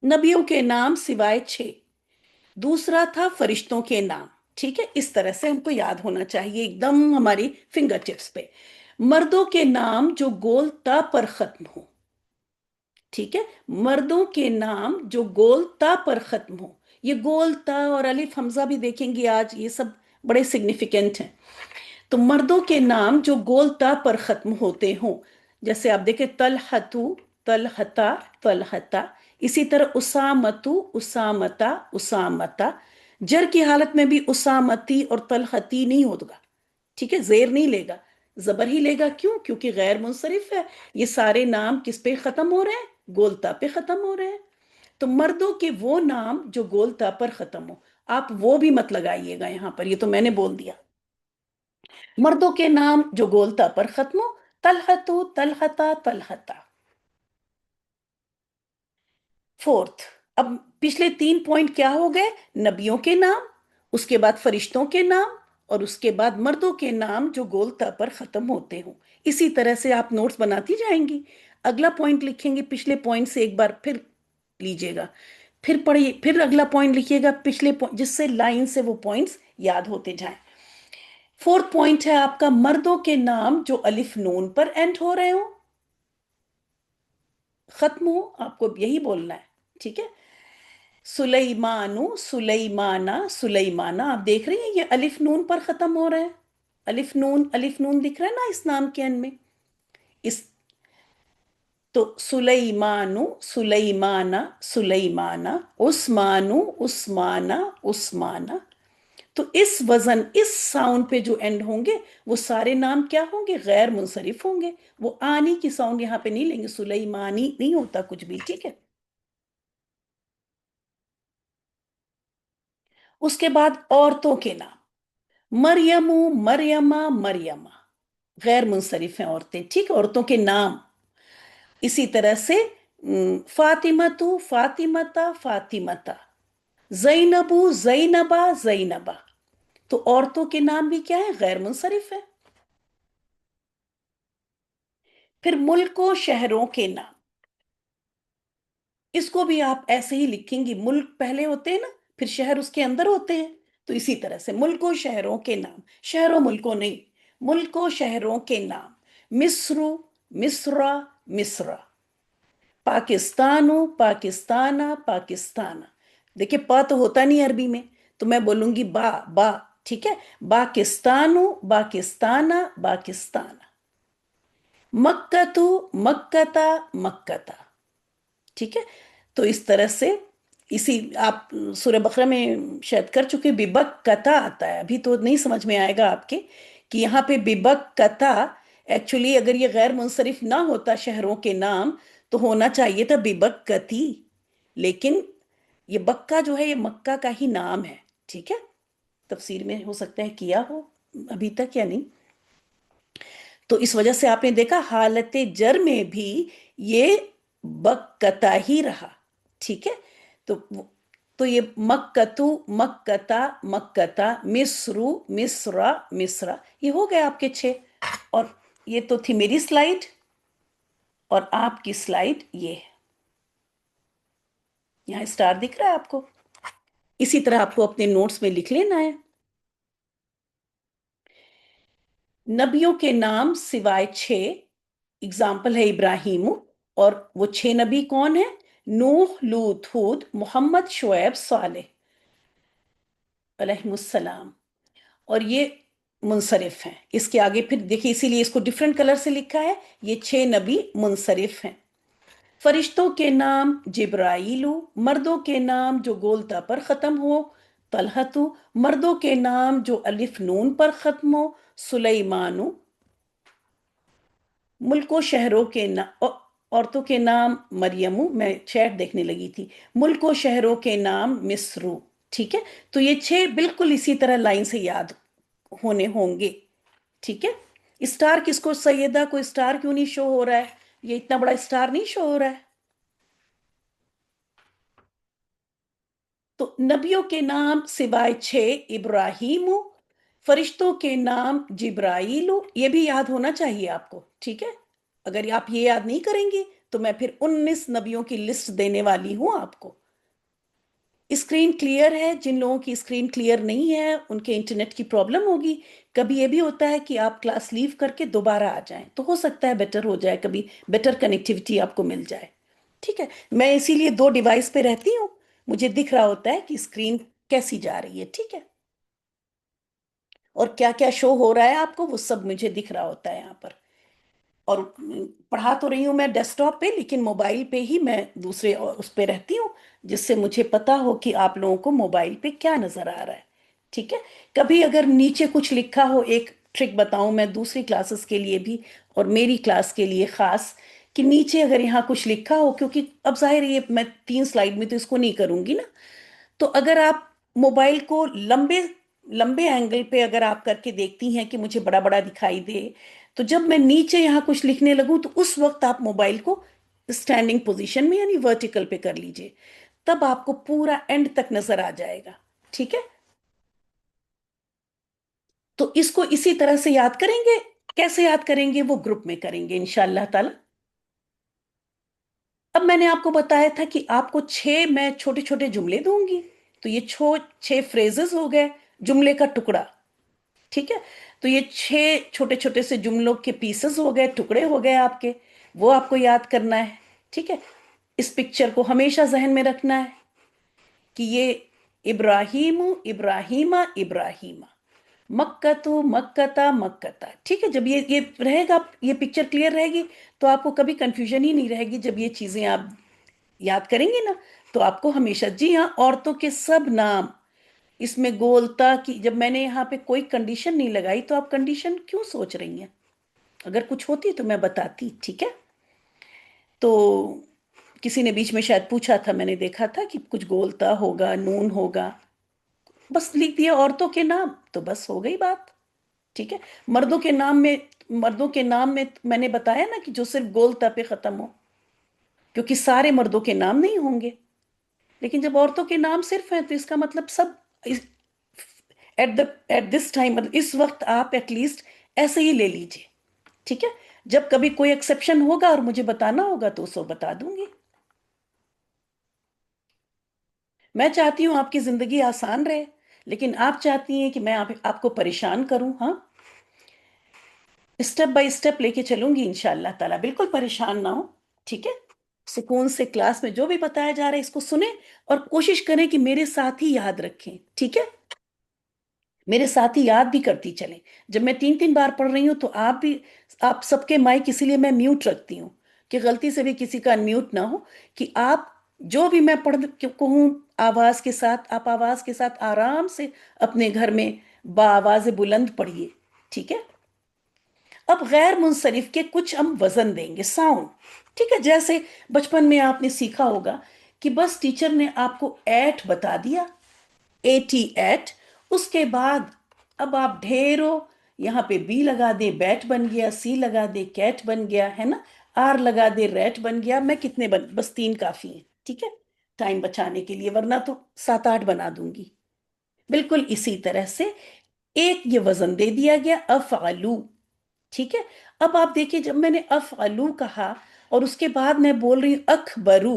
نبیوں کے نام سوائے 6. دوسرا تھا فرشتوں کے نام، ٹھیک ہے؟ اس طرح سے ہم کو یاد ہونا چاہیے ایک دم ہماری فنگر ٹپس پہ. مردوں کے نام جو گول تا پر ختم ہو، ٹھیک ہے؟ مردوں کے نام جو گول تا پر ختم ہو. یہ گول تا اور الف حمزہ بھی دیکھیں گے آج، یہ سب بڑے سگنیفیکنٹ ہیں. تو مردوں کے نام جو گول تا پر ختم ہوتے ہوں، جیسے آپ دیکھیں طلحتو، طلحتا، طلحتا. اسی طرح اسامتو، اسامتا، اسامتا. جر کی حالت میں بھی اسامتی اور طلحتی نہیں ہوگا، ٹھیک ہے؟ زیر نہیں لے گا، زبر ہی لے گا. کیوں؟ کیونکہ غیر منصرف ہے. یہ سارے نام کس پہ ختم ہو رہے ہیں؟ گولتا پہ ختم ہو رہے ہیں. تو مردوں کے وہ نام جو گولتا پر ختم ہو، آپ وہ بھی مت لگائیے گا یہاں پر، یہ تو میں نے بول دیا. مردوں کے نام جو گولتا پر ختم ہو، طلحتو، طلحتا، طلحتا. فورتھ، اب پچھلے 3 پوائنٹ کیا ہو گئے؟ نبیوں کے نام، اس کے بعد فرشتوں کے نام، اور اس کے بعد مردوں کے نام جو گولتا پر ختم ہوتے ہوں. اسی طرح سے آپ نوٹس بناتی جائیں گی. اگلا پوائنٹ لکھیں گے پچھلے پوائنٹ سے ایک بار پھر لیجئے گا، پھر پڑھیے، پھر اگلا پوائنٹ لکھیے گا پچھلے پوائنٹ، جس سے لائن سے وہ پوائنٹس یاد ہوتے جائیں. فورتھ پوائنٹ ہے آپ کا مردوں کے نام جو الف نون پر اینڈ ہو رہے ہوں، ختم ہو، آپ کو یہی بولنا ہے، ٹھیک ہے؟ سلیمانو، سلیمانا، سلیمانا. آپ دیکھ رہی ہیں یہ الف نون پر ختم ہو رہے ہیں، الف نون دکھ رہا ہے نا اس نام کے ان میں. اس تو سلیمانو، سلیمانا، سلیمانا. عثمانو، عثمانا، عثمانا. تو اس وزن، اس ساؤنڈ پہ جو اینڈ ہوں گے وہ سارے نام کیا ہوں گے؟ غیر منصرف ہوں گے. وہ آنی کی ساؤنڈ یہاں پہ نہیں لیں گے، سلیمانی نہیں ہوتا کچھ بھی، ٹھیک ہے؟ اس کے بعد عورتوں کے نام، مریمو، مریمہ، مریمہ. غیر منصرف ہیں عورتیں، ٹھیک ہے؟ عورتوں کے نام. اسی طرح سے فاطمتو، فاطمتا، فاطمتا. زینبو، زینبا، زینبا. تو عورتوں کے نام بھی کیا ہے؟ غیر منصرف ہے. پھر ملکوں، شہروں کے نام، اس کو بھی آپ ایسے ہی لکھیں گی. ملک پہلے ہوتے ہیں نا، پھر شہر اس کے اندر ہوتے ہیں. تو اسی طرح سے ملکوں، شہروں کے نام، شہروں ملکوں نہیں، ملکوں شہروں کے نام. مصرو، مصرا، مصرا. پاکستانو، پاکستانا، پاکستانا. دیکھیں پا تو ہوتا نہیں عربی میں، تو میں بولوں گی با، با، ٹھیک ہے؟ باکستانو، باکستانا، باکستانا. مکتو، مکتا، مکتا. ٹھیک ہے؟ تو اس طرح سے آپ سورہ بقرہ میں شاید کر چکے، ببکتا آتا ہے. ابھی تو نہیں سمجھ میں آئے گا آپ کے کہ یہاں پہ ببکتا، ایکچولی اگر یہ غیر منصرف نہ ہوتا شہروں کے نام تو ہونا چاہیے تھا ببکتی، لیکن یہ بکہ جو ہے یہ مکہ کا ہی نام ہے، ٹھیک ہے؟ تفسیر میں ہو سکتا ہے کیا ہو ابھی تک یا نہیں. تو اس وجہ سے آپ نے دیکھا حالت جر میں بھی یہ بکتا ہی رہا، ٹھیک ہے؟ تو یہ مکتو، مکتا، مکتا. مصرو، مصرا، مصرا. یہ ہو گئے آپ کے 6. اور یہ تو تھی میری سلائیڈ اور آپ کی سلائیڈ یہ ہے. یہاں اسٹار دکھ رہا ہے آپ کو. اسی طرح آپ کو اپنے نوٹس میں لکھ لینا ہے. نبیوں کے نام سوائے 6، اگزامپل ہے ابراہیم، اور وہ 6 نبی کون ہیں؟ نوح، لوط، ہود، محمد، شعیب، صالح علیہم السلام. اور یہ منصرف ہیں. اس کے آگے پھر دیکھیے، اسی لیے اس کو ڈفرینٹ کلر سے لکھا ہے. یہ 6 نبی منصرف ہیں. فرشتوں کے نام جبرائیل، مردوں کے نام جو گولتا پر ختم ہو طلحت، مردوں کے نام جو الف نون پر ختم ہو سلیمان، ملک و شہروں کے نام، عورتوں کے نام مریم، میں چیٹ دیکھنے لگی تھی، ملک و شہروں کے نام مصر. ٹھیک ہے، تو یہ 6 بالکل اسی طرح لائن سے یاد ہونے ہوں گے. ٹھیک ہے. اسٹار کس کو سیدہ کو اسٹار کیوں نہیں شو ہو رہا ہے؟ یہ اتنا بڑا اسٹار نہیں شو ہو رہا ہے. تو نبیوں کے نام سوائے 6 ابراہیم، فرشتوں کے نام جبرائیل، یہ بھی یاد ہونا چاہیے آپ کو. ٹھیک ہے. اگر آپ یہ یاد نہیں کریں گی تو میں پھر 19 نبیوں کی لسٹ دینے والی ہوں آپ کو. اسکرین کلیئر ہے؟ جن لوگوں کی اسکرین کلیئر نہیں ہے ان کے انٹرنیٹ کی پرابلم ہوگی. کبھی یہ بھی ہوتا ہے کہ آپ کلاس لیو کر کے دوبارہ آ جائیں تو ہو سکتا ہے بیٹر ہو جائے، کبھی بیٹر کنیکٹیویٹی آپ کو مل جائے. ٹھیک ہے. میں اسی لیے 2 ڈیوائس پہ رہتی ہوں، مجھے دکھ رہا ہوتا ہے کہ اسکرین کیسی جا رہی ہے. ٹھیک ہے. اور کیا کیا شو ہو رہا ہے آپ کو وہ سب مجھے دکھ رہا ہوتا ہے یہاں پر. اور پڑھا تو رہی ہوں میں ڈیسک ٹاپ پہ، لیکن موبائل پہ ہی میں دوسرے اس پہ رہتی ہوں، جس سے مجھے پتا ہو کہ آپ لوگوں کو موبائل پہ کیا نظر آ رہا ہے. ٹھیک ہے. کبھی اگر نیچے کچھ لکھا ہو، ایک ٹرک بتاؤں میں دوسری کلاسز کے لیے بھی اور میری کلاس کے لیے خاص، کہ نیچے اگر یہاں کچھ لکھا ہو، کیونکہ اب ظاہر یہ میں 3 سلائیڈ میں تو اس کو نہیں کروں گی نا، تو اگر آپ موبائل کو لمبے اینگل پہ اگر آپ کر کے دیکھتی ہیں کہ مجھے بڑا بڑا دکھائی دے، تو جب میں نیچے یہاں کچھ لکھنے لگوں تو اس وقت آپ موبائل کو اسٹینڈنگ پوزیشن میں یعنی ورٹیکل پہ کر لیجئے، تب آپ کو پورا اینڈ تک نظر آ جائے گا. ٹھیک ہے. تو اس کو اسی طرح سے یاد کریں گے. کیسے یاد کریں گے؟ وہ گروپ میں کریں گے انشاءاللہ تعالی. اب میں نے آپ کو بتایا تھا کہ آپ کو 6 میں چھوٹے چھوٹے جملے دوں گی، تو یہ 6 فریزز ہو گئے، جملے کا ٹکڑا. ٹھیک ہے. تو یہ 6 چھوٹے چھوٹے سے جملوں کے پیسز ہو گئے، ٹکڑے ہو گئے آپ کے، وہ آپ کو یاد کرنا ہے. ٹھیک ہے. اس پکچر کو ہمیشہ ذہن میں رکھنا ہے کہ یہ ابراہیم، ابراہیمہ، ابراہیمہ، مکتو، مکتا، مکتا. ٹھیک ہے. جب یہ رہے گا، یہ پکچر کلیئر رہے گی تو آپ کو کبھی کنفیوژن ہی نہیں رہے گی. جب یہ چیزیں آپ یاد کریں گے نا تو آپ کو ہمیشہ، جی ہاں، عورتوں کے سب نام اس میں گولتا کی، جب میں نے یہاں پہ کوئی کنڈیشن نہیں لگائی تو آپ کنڈیشن کیوں سوچ رہی ہیں؟ اگر کچھ ہوتی تو میں بتاتی. ٹھیک ہے. تو کسی نے بیچ میں شاید پوچھا تھا، میں نے دیکھا تھا کہ کچھ گولتا ہوگا، نون ہوگا، بس لکھ دیا عورتوں کے نام تو بس ہو گئی بات. ٹھیک ہے. مردوں کے نام میں میں نے بتایا نا کہ جو صرف گولتا پہ ختم ہو، کیونکہ سارے مردوں کے نام نہیں ہوں گے. لیکن جب عورتوں کے نام صرف ہیں تو اس کا مطلب سب ایٹ دس ٹائم، اس وقت آپ ایٹ لیسٹ ایسے ہی لے لیجئے. ٹھیک ہے. جب کبھی کوئی ایکسیپشن ہوگا اور مجھے بتانا ہوگا تو اس کو بتا دوں گی. میں چاہتی ہوں آپ کی زندگی آسان رہے، لیکن آپ چاہتی ہیں کہ میں آپ کو پریشان کروں. ہاں، اسٹیپ بائی اسٹیپ لے کے چلوں گی انشاءاللہ تعالیٰ. بالکل پریشان نہ ہو. ٹھیک ہے. سکون سے کلاس میں جو بھی بتایا جا رہا ہے اس کو سنیں اور کوشش کریں کہ میرے ساتھ ہی یاد رکھیں. ٹھیک ہے. میرے ساتھ ہی یاد بھی کرتی چلیں. جب میں 3 بار پڑھ رہی ہوں تو آپ سب کے مائک اسی لیے میں میوٹ رکھتی ہوں کہ غلطی سے بھی کسی کا انمیوٹ نہ ہو، کہ آپ جو بھی میں پڑھ کہوں آواز کے ساتھ، آپ آواز کے ساتھ آرام سے اپنے گھر میں بآواز بلند پڑھیے. ٹھیک ہے. اب غیر منصرف کے کچھ ہم وزن دیں گے، ساؤنڈ. ٹھیک ہے. جیسے بچپن میں آپ نے سیکھا ہوگا کہ بس ٹیچر نے آپ کو 8 بتا دیا، 88. اس کے بعد اب آپ ڈھیروں یہاں پہ بی لگا دے بیٹ بن گیا، سی لگا دے کیٹ بن گیا، ہے نا، آر لگا دے ریٹ بن گیا. میں کتنے بس 3 کافی ہیں. ٹھیک ہے. ٹائم بچانے کے لیے، ورنہ تو 7-8 بنا دوں گی. بالکل اسی طرح سے ایک یہ وزن دے دیا گیا، افعلو. ٹھیک ہے. اب آپ دیکھیے جب میں نے افعلو کہا اور اس کے بعد میں بول رہی ہوں اکبرو،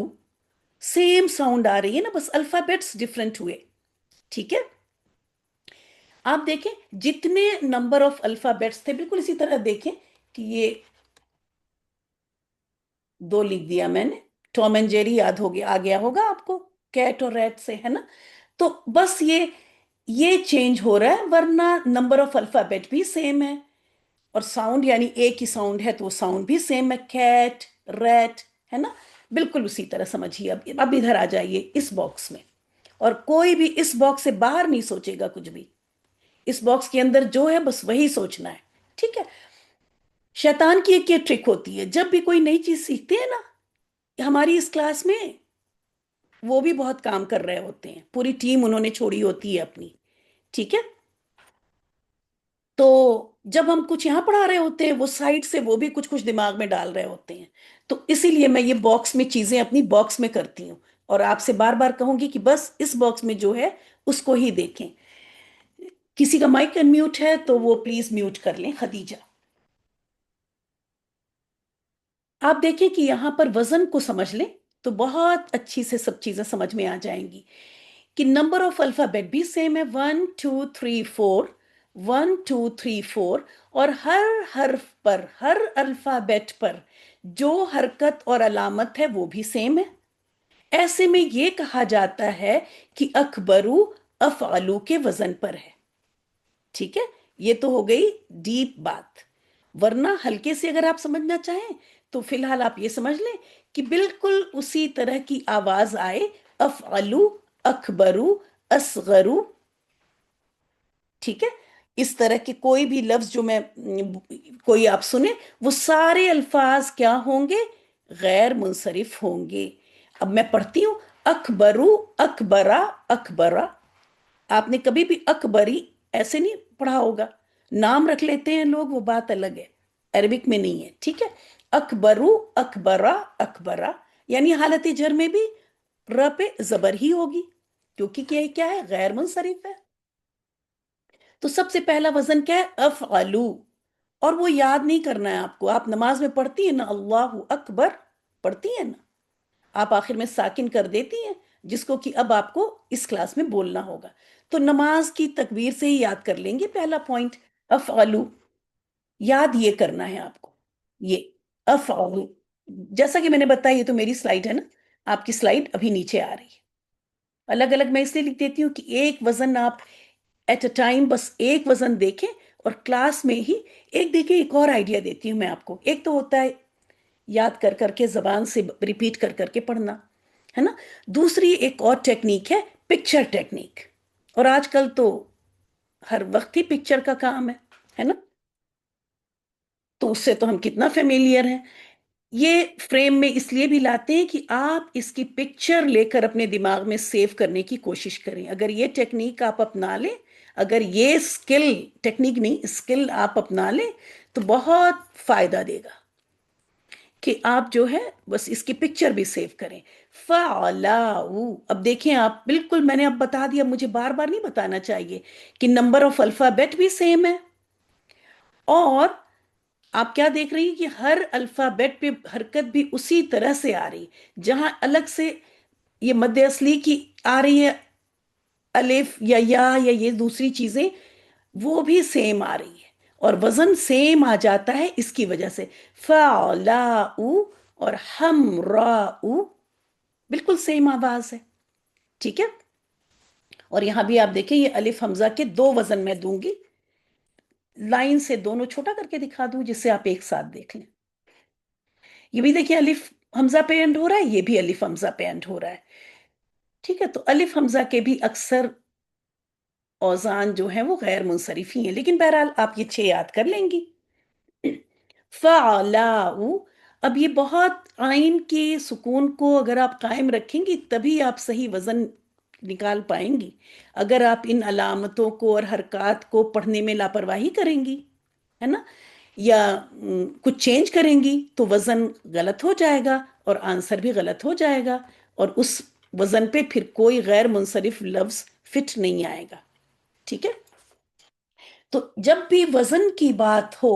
سیم ساؤنڈ آ رہی ہے نا، بس الفابیٹس ڈفرنٹ ہوئے. ٹھیک ہے. آپ دیکھیں جتنے نمبر آف الفابیٹس تھے بالکل اسی طرح دیکھیں کہ یہ 2 لکھ دیا میں نے. ٹام اینڈ جیری یاد ہو گیا، آ گیا ہوگا آپ کو، کیٹ اور ریٹ سے، ہے نا. تو بس یہ چینج ہو رہا ہے، ورنہ نمبر آف الفابیٹ بھی سیم ہے اور ساؤنڈ یعنی ایک ہی ساؤنڈ ہے تو وہ ساؤنڈ بھی سیم ہے، کیٹ ریٹ، ہے نا. بالکل اسی طرح سمجھیے. اب ادھر آ جائیے اس باکس میں، اور کوئی بھی اس باکس سے باہر نہیں سوچے گا کچھ بھی. اس باکس کے اندر جو ہے بس وہی سوچنا ہے. ٹھیک ہے. شیطان کی ایک یہ ٹرک ہوتی ہے، جب بھی کوئی نئی چیز سیکھتے ہیں نا، ہماری اس کلاس میں وہ بھی بہت کام کر رہے ہوتے ہیں، پوری ٹیم انہوں نے چھوڑی ہوتی ہے اپنی. ٹھیک ہے. تو جب ہم کچھ یہاں پڑھا رہے ہوتے ہیں وہ سائڈ سے وہ بھی کچھ دماغ میں ڈال رہے ہوتے ہیں. تو اسی لیے میں یہ باکس میں چیزیں اپنی باکس میں کرتی ہوں، اور آپ سے بار بار کہوں گی کہ بس اس باکس میں جو ہے اس کو ہی دیکھیں. کسی کا مائک انمیوٹ ہے تو وہ پلیز میوٹ کر لیں. خدیجہ، آپ دیکھیں کہ یہاں پر وزن کو سمجھ لیں تو بہت اچھی سے سب چیزیں سمجھ میں آ جائیں گی کہ نمبر آف الفابیٹ بھی سیم ہے، 1 2 3 4، 1 2 3 4، اور ہر حرف پر، ہر الفابیٹ پر جو حرکت اور علامت ہے وہ بھی سیم ہے. ایسے میں یہ کہا جاتا ہے کہ اکبرو افعلو کے وزن پر ہے. ٹھیک ہے. یہ تو ہو گئی ڈیپ بات، ورنہ ہلکے سے اگر آپ سمجھنا چاہیں تو فی الحال آپ یہ سمجھ لیں کہ بالکل اسی طرح کی آواز آئے، افعلو، اکبرو، اصغرو. ٹھیک ہے. اس طرح کے کوئی بھی لفظ جو میں کوئی آپ سنیں، وہ سارے الفاظ کیا ہوں گے؟ غیر منصرف ہوں گے. اب میں پڑھتی ہوں، اکبرو، اکبرا، اکبرا. آپ نے کبھی بھی اکبری ایسے نہیں پڑھا ہوگا، نام رکھ لیتے ہیں لوگ، وہ بات الگ ہے، عربک میں نہیں ہے. ٹھیک ہے. اکبرو، اکبرا، اکبرا، یعنی حالت جر میں بھی ر پہ زبر ہی ہوگی، کیونکہ کیا ہے؟ غیر منصرف ہے. تو سب سے پہلا وزن کیا ہے؟ افعلو. اور وہ یاد نہیں کرنا ہے آپ کو. آپ نماز میں پڑھتی ہیں نا اللہ اکبر، پڑھتی ہیں نا، آپ آخر میں ساکن کر دیتی ہیں، جس کو کہ اب آپ کو اس کلاس میں بولنا ہوگا. تو نماز کی تکبیر سے ہی یاد کر لیں گے پہلا پوائنٹ، افعلو. یاد یہ کرنا ہے آپ کو، یہ افعلو. جیسا کہ میں نے بتایا یہ تو میری سلائیڈ ہے نا، آپ کی سلائیڈ ابھی نیچے آ رہی ہے. الگ الگ میں اس لیے لکھ دیتی ہوں کہ ایک وزن آپ ایٹ اے ٹائم بس ایک وزن دیکھیں، اور کلاس میں ہی ایک دیکھیں. ایک اور آئیڈیا دیتی ہوں میں آپ کو. ایک تو ہوتا ہے یاد کر کر کے زبان سے ریپیٹ کر کر کے پڑھنا، ہے نا. دوسری ایک اور ٹیکنیک ہے پکچر ٹیکنیک، اور آج کل تو ہر وقت ہی پکچر کا کام ہے نا. تو اس سے تو ہم کتنا فیملیئر ہیں. یہ فریم میں اس لیے بھی لاتے ہیں کہ آپ اس کی پکچر لے کر اپنے دماغ میں سیو کرنے کی کوشش کریں. اگر یہ ٹیکنیک آپ اپنا لیں، اگر یہ سکل، ٹیکنیک نہیں سکل آپ اپنا لیں تو بہت فائدہ دے گا کہ آپ جو ہے بس اس کی پکچر بھی سیو کریں. فعلاؤ. اب دیکھیں آپ، بالکل میں نے اب بتا دیا، مجھے بار بار نہیں بتانا چاہیے کہ نمبر آف الفابیٹ بھی سیم ہے، اور آپ کیا دیکھ رہی ہیں کہ ہر الفابیٹ پہ حرکت بھی اسی طرح سے آ رہی. جہاں الگ سے یہ مد اصلی کی آ رہی ہے الف یا یہ دوسری چیزیں، وہ بھی سیم آ رہی ہے، اور وزن سیم آ جاتا ہے اس کی وجہ سے. فعلاؤ اور حمراؤ بالکل سیم آواز ہے. ٹھیک ہے. اور یہاں بھی آپ دیکھیں یہ الف حمزہ کے 2 وزن میں دوں گی، لائن سے دونوں چھوٹا کر کے دکھا دوں جس سے آپ ایک ساتھ دیکھ لیں. یہ بھی دیکھیں الف حمزہ پہ اینڈ ہو رہا ہے، یہ بھی الف حمزہ پہ اینڈ ہو رہا ہے. ٹھیک ہے. تو الف حمزہ کے بھی اکثر اوزان جو ہیں وہ غیر منصرف ہی ہیں، لیکن بہرحال آپ یہ 6 یاد کر لیں گی. فعلاؤ. اب یہ بہت آئین کے سکون کو اگر آپ قائم رکھیں گی تبھی آپ صحیح وزن نکال پائیں گی. اگر آپ ان علامتوں کو اور حرکات کو پڑھنے میں لاپرواہی کریں گی، ہے نا، یا کچھ چینج کریں گی تو وزن غلط ہو جائے گا اور آنسر بھی غلط ہو جائے گا، اور اس وزن پہ پھر کوئی غیر منصرف لفظ فٹ نہیں آئے گا. ٹھیک ہے. تو جب بھی وزن کی بات ہو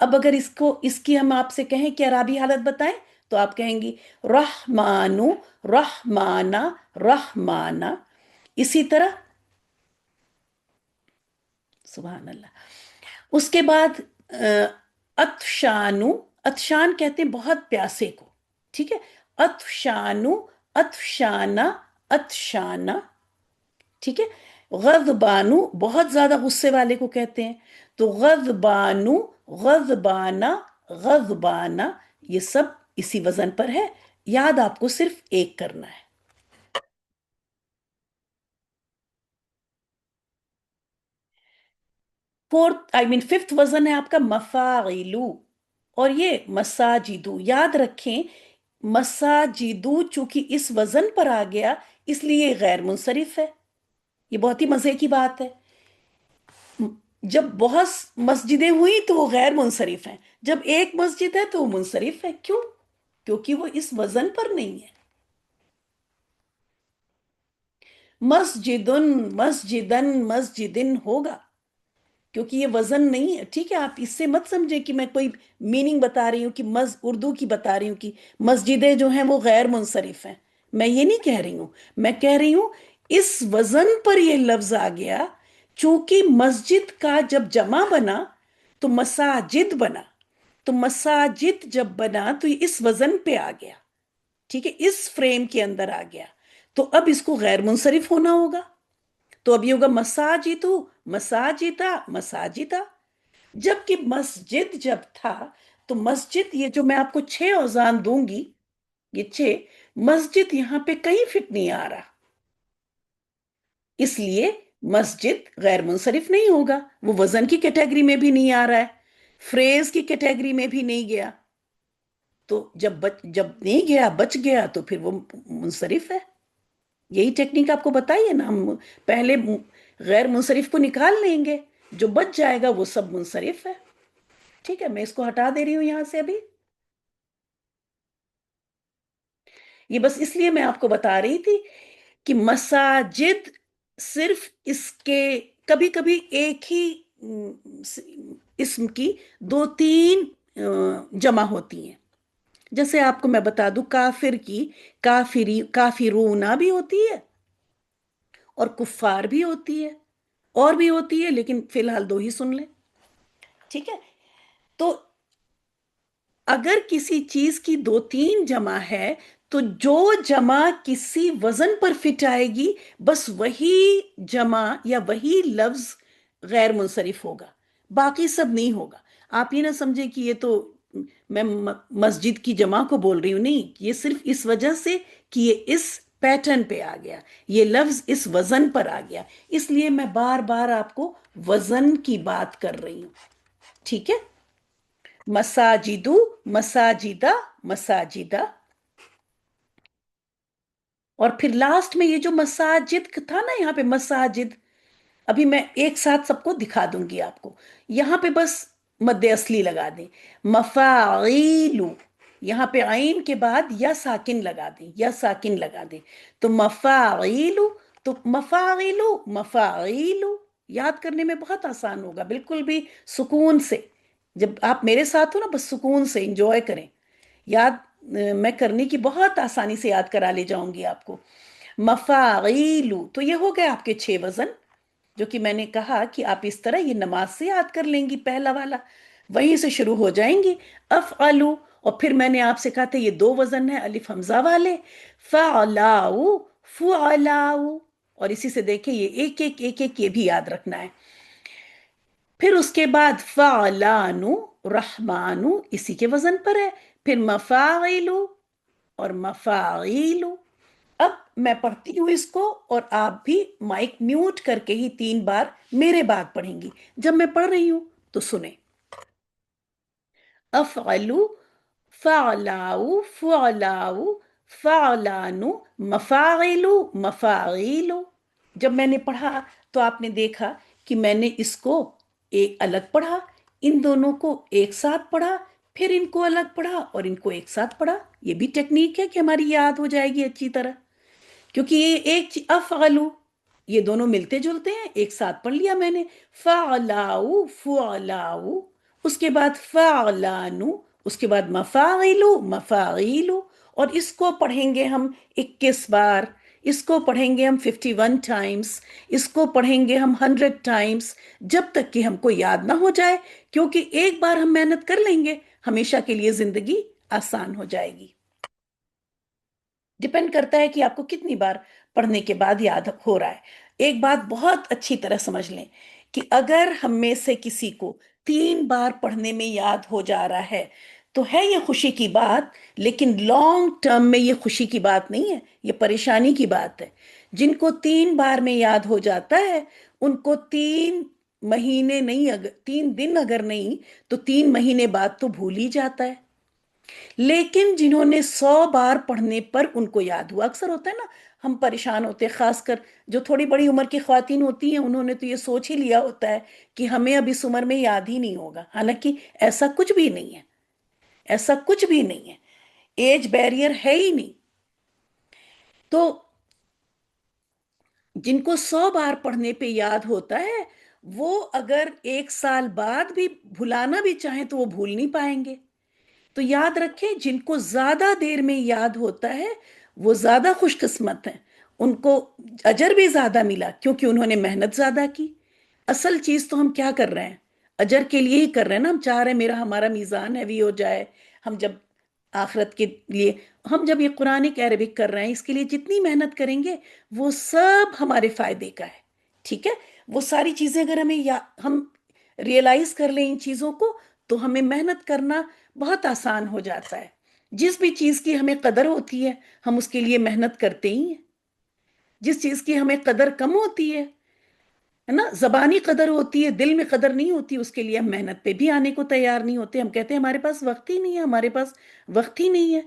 اب اگر اس کی ہم آپ سے کہیں کہ عربی حالت بتائیں تو آپ کہیں گی رحمانو، رحمانا، رحمانا. اسی طرح سبحان اللہ. اس کے بعد اتشانو، اتشان کہتے ہیں بہت پیاسے کو، ٹھیک ہے. اتشانو، اتشانا، اتشانا، ٹھیک ہے. غضبانو بہت زیادہ غصے والے کو کہتے ہیں، تو غضبانو، غضبانا، غضبانا. یہ سب اسی وزن پر ہے، یاد آپ کو صرف ایک کرنا ہے. ففتھ وزن ہے آپ کا مفاعلو، اور یہ مساجدو. یاد رکھیں مساجدو چونکہ اس وزن پر آ گیا اس لیے یہ غیر منصرف ہے. یہ بہت ہی مزے کی بات ہے. جب بہت مسجدیں ہوئی تو وہ غیر منصرف ہیں، جب ایک مسجد ہے تو وہ منصرف ہے. کیوں؟ کیونکہ وہ اس وزن پر نہیں ہے. مسجدن، مسجدن، مسجدن ہوگا کیونکہ یہ وزن نہیں ہے. ٹھیک ہے، آپ اس سے مت سمجھیں کہ میں کوئی میننگ بتا رہی ہوں کہ اردو کی بتا رہی ہوں کہ مسجدیں جو ہیں وہ غیر منصرف ہیں. میں یہ نہیں کہہ رہی ہوں، میں کہہ رہی ہوں اس وزن پر یہ لفظ آ گیا چونکہ مسجد کا جب جمع بنا تو مساجد بنا، تو مساجد جب بنا تو یہ اس وزن پہ آ گیا، ٹھیک ہے، اس فریم کے اندر آ گیا، تو اب اس کو غیر منصرف ہونا ہوگا. تو اب یہ ہوگا مساجدو، مساجدہ، مساجدہ. جبکہ مسجد جب تھا تو مسجد، یہ جو میں آپ کو 6 اوزان دوں گی، یہ 6، مسجد یہاں پہ کہیں فٹ نہیں آ رہا، اس لیے مسجد غیر منصرف نہیں ہوگا. وہ وزن کی کیٹیگری میں بھی نہیں آ رہا ہے، فریز کی کیٹیگری میں بھی نہیں گیا. تو جب نہیں گیا، بچ گیا، تو پھر وہ منصرف ہے. یہی ٹیکنیک آپ کو بتائیے نا. ہم پہلے غیر منصرف کو نکال لیں گے، جو بچ جائے گا وہ سب منصرف ہے. ٹھیک ہے، میں اس کو ہٹا دے رہی ہوں یہاں سے ابھی. یہ بس اس لیے میں آپ کو بتا رہی تھی کہ مساجد صرف اس کے کبھی کبھی ایک ہی اسم کی 2-3 جمع ہوتی ہیں. جیسے آپ کو میں بتا دوں کافر کی کافرونا بھی ہوتی ہے اور کفار بھی ہوتی ہے، اور بھی ہوتی ہے، لیکن فی الحال 2 ہی سن لیں. ٹھیک ہے، تو اگر کسی چیز کی 2-3 جمع ہے تو جو جمع کسی وزن پر فٹ آئے گی بس وہی جمع یا وہی لفظ غیر منصرف ہوگا، باقی سب نہیں ہوگا. آپ یہ نہ سمجھیں کہ یہ تو میں مسجد کی جمع کو بول رہی ہوں، نہیں، یہ صرف اس وجہ سے کہ یہ اس پیٹرن پہ آ گیا، یہ لفظ اس وزن پر آ گیا، اس لیے میں بار بار آپ کو وزن کی بات کر رہی ہوں. ٹھیک ہے، مساجدو، مساجدہ، مساجدہ. اور پھر لاسٹ میں یہ جو مساجد تھا نا، یہاں پہ مساجد، ابھی میں ایک ساتھ سب کو دکھا دوں گی آپ کو. یہاں پہ بس مد اصلی لگا دیں، مفاعیلو، یہاں پہ عین کے بعد یا ساکن لگا دیں، یا ساکن لگا دیں، تو مفاعیلو، تو مفاعیلو، مفاعیلو. یاد کرنے میں بہت آسان ہوگا، بالکل بھی سکون سے. جب آپ میرے ساتھ ہو نا، بس سکون سے انجوائے کریں. یاد میں کرنے کی بہت آسانی سے یاد کرا لے جاؤں گی آپ کو. مفاعیلو، تو یہ ہو گئے آپ کے 6 وزن، جو کہ میں نے کہا کہ آپ اس طرح یہ نماز سے یاد کر لیں گی. پہلا والا وہیں سے شروع ہو جائیں گی، افعلو. اور پھر میں نے آپ سے کہا تھا یہ 2 وزن ہیں الف حمزہ والے، فعلاؤ، فعلاؤ. اور اسی سے دیکھیں یہ ایک ایک ایک ایک یہ بھی یاد رکھنا ہے. پھر اس کے بعد فعلانو، رحمانو اسی کے وزن پر ہے. پھر مفاعلو اور مفاعیلو. اب میں پڑھتی ہوں اس کو اور آپ بھی مائک میوٹ کر کے ہی 3 بار میرے بعد پڑھیں گی. جب میں پڑھ رہی ہوں تو سنیں. افعلو، فعلاؤ، فعلاؤ، فعلانو، مفاعلو، مفاعیلو. جب میں نے پڑھا تو آپ نے دیکھا کہ میں نے اس کو ایک الگ پڑھا، ان دونوں کو ایک ساتھ پڑھا، پھر ان کو الگ پڑھا اور ان کو ایک ساتھ پڑھا. یہ بھی ٹیکنیک ہے کہ ہماری یاد ہو جائے گی اچھی طرح، کیونکہ یہ ایک افعلو، یہ دونوں ملتے جلتے ہیں، ایک ساتھ پڑھ لیا میں نے. فعلاؤ، فعلاؤ. اس کے بعد فعلانو، اس کے بعد مفاعلو مفاعیلو، اور اس کو پڑھیں گے ہم 21 بار، اس کو پڑھیں گے ہم 51 ٹائمز، اس کو پڑھیں گے ہم 100 ٹائمز، جب تک کہ ہم کو یاد نہ ہو جائے، کیونکہ ایک بار ہم محنت کر لیں گے ہمیشہ کے لیے زندگی آسان ہو جائے گی۔ ڈپینڈ کرتا ہے کہ آپ کو کتنی بار پڑھنے کے بعد یاد ہو رہا ہے۔ ایک بات بہت اچھی طرح سمجھ لیں کہ اگر ہم میں سے کسی کو 3 بار پڑھنے میں یاد ہو جا رہا ہے تو ہے یہ خوشی کی بات، لیکن لانگ ٹرم میں یہ خوشی کی بات نہیں ہے، یہ پریشانی کی بات ہے۔ جن کو 3 بار میں یاد ہو جاتا ہے ان کو 3 مہینے نہیں، اگر 3 دن اگر نہیں تو 3 مہینے بعد تو بھول ہی جاتا ہے۔ لیکن جنہوں نے 100 بار پڑھنے پر ان کو یاد ہوا، اکثر ہوتا ہے نا ہم پریشان ہوتے ہیں، خاص کر جو تھوڑی بڑی عمر کی خواتین ہوتی ہیں، انہوں نے تو یہ سوچ ہی لیا ہوتا ہے کہ ہمیں اب اس عمر میں یاد ہی نہیں ہوگا، حالانکہ ایسا کچھ بھی نہیں ہے، ایسا کچھ بھی نہیں ہے، ایج بیریئر ہے ہی نہیں۔ تو جن کو 100 بار پڑھنے پہ یاد ہوتا ہے وہ اگر 1 سال بعد بھی بھلانا بھی چاہیں تو وہ بھول نہیں پائیں گے۔ تو یاد رکھیں جن کو زیادہ دیر میں یاد ہوتا ہے وہ زیادہ خوش قسمت ہیں، ان کو اجر بھی زیادہ ملا کیونکہ انہوں نے محنت زیادہ کی۔ اصل چیز تو ہم کیا کر رہے ہیں؟ اجر کے لیے ہی کر رہے ہیں نا، ہم چاہ رہے ہیں ہمارا میزان ہیوی ہو جائے، ہم جب آخرت کے لیے ہم جب یہ قرآنک عربک کر رہے ہیں اس کے لیے جتنی محنت کریں گے وہ سب ہمارے فائدے کا ہے، ٹھیک ہے؟ وہ ساری چیزیں اگر ہم ریئلائز کر لیں ان چیزوں کو تو ہمیں محنت کرنا بہت آسان ہو جاتا ہے۔ جس بھی چیز کی ہمیں قدر ہوتی ہے ہم اس کے لیے محنت کرتے ہی ہیں، جس چیز کی ہمیں قدر کم ہوتی ہے نا، زبانی قدر ہوتی ہے دل میں قدر نہیں ہوتی، اس کے لیے ہم محنت پہ بھی آنے کو تیار نہیں ہوتے، ہم کہتے ہیں ہمارے پاس وقت ہی نہیں ہے، ہمارے پاس وقت ہی نہیں ہے۔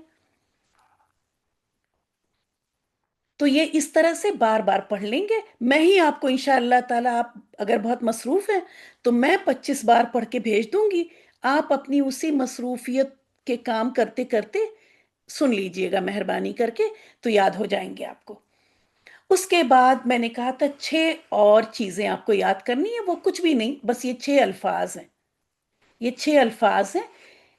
تو یہ اس طرح سے بار بار پڑھ لیں گے، میں ہی آپ کو انشاءاللہ تعالی، آپ اگر بہت مصروف ہیں تو میں 25 بار پڑھ کے بھیج دوں گی، آپ اپنی اسی مصروفیت کے کام کرتے کرتے سن لیجئے گا مہربانی کر کے، تو یاد ہو جائیں گے آپ کو۔ اس کے بعد میں نے کہا تھا 6 اور چیزیں آپ کو یاد کرنی ہے، وہ کچھ بھی نہیں، بس یہ 6 الفاظ ہیں، یہ 6 الفاظ ہیں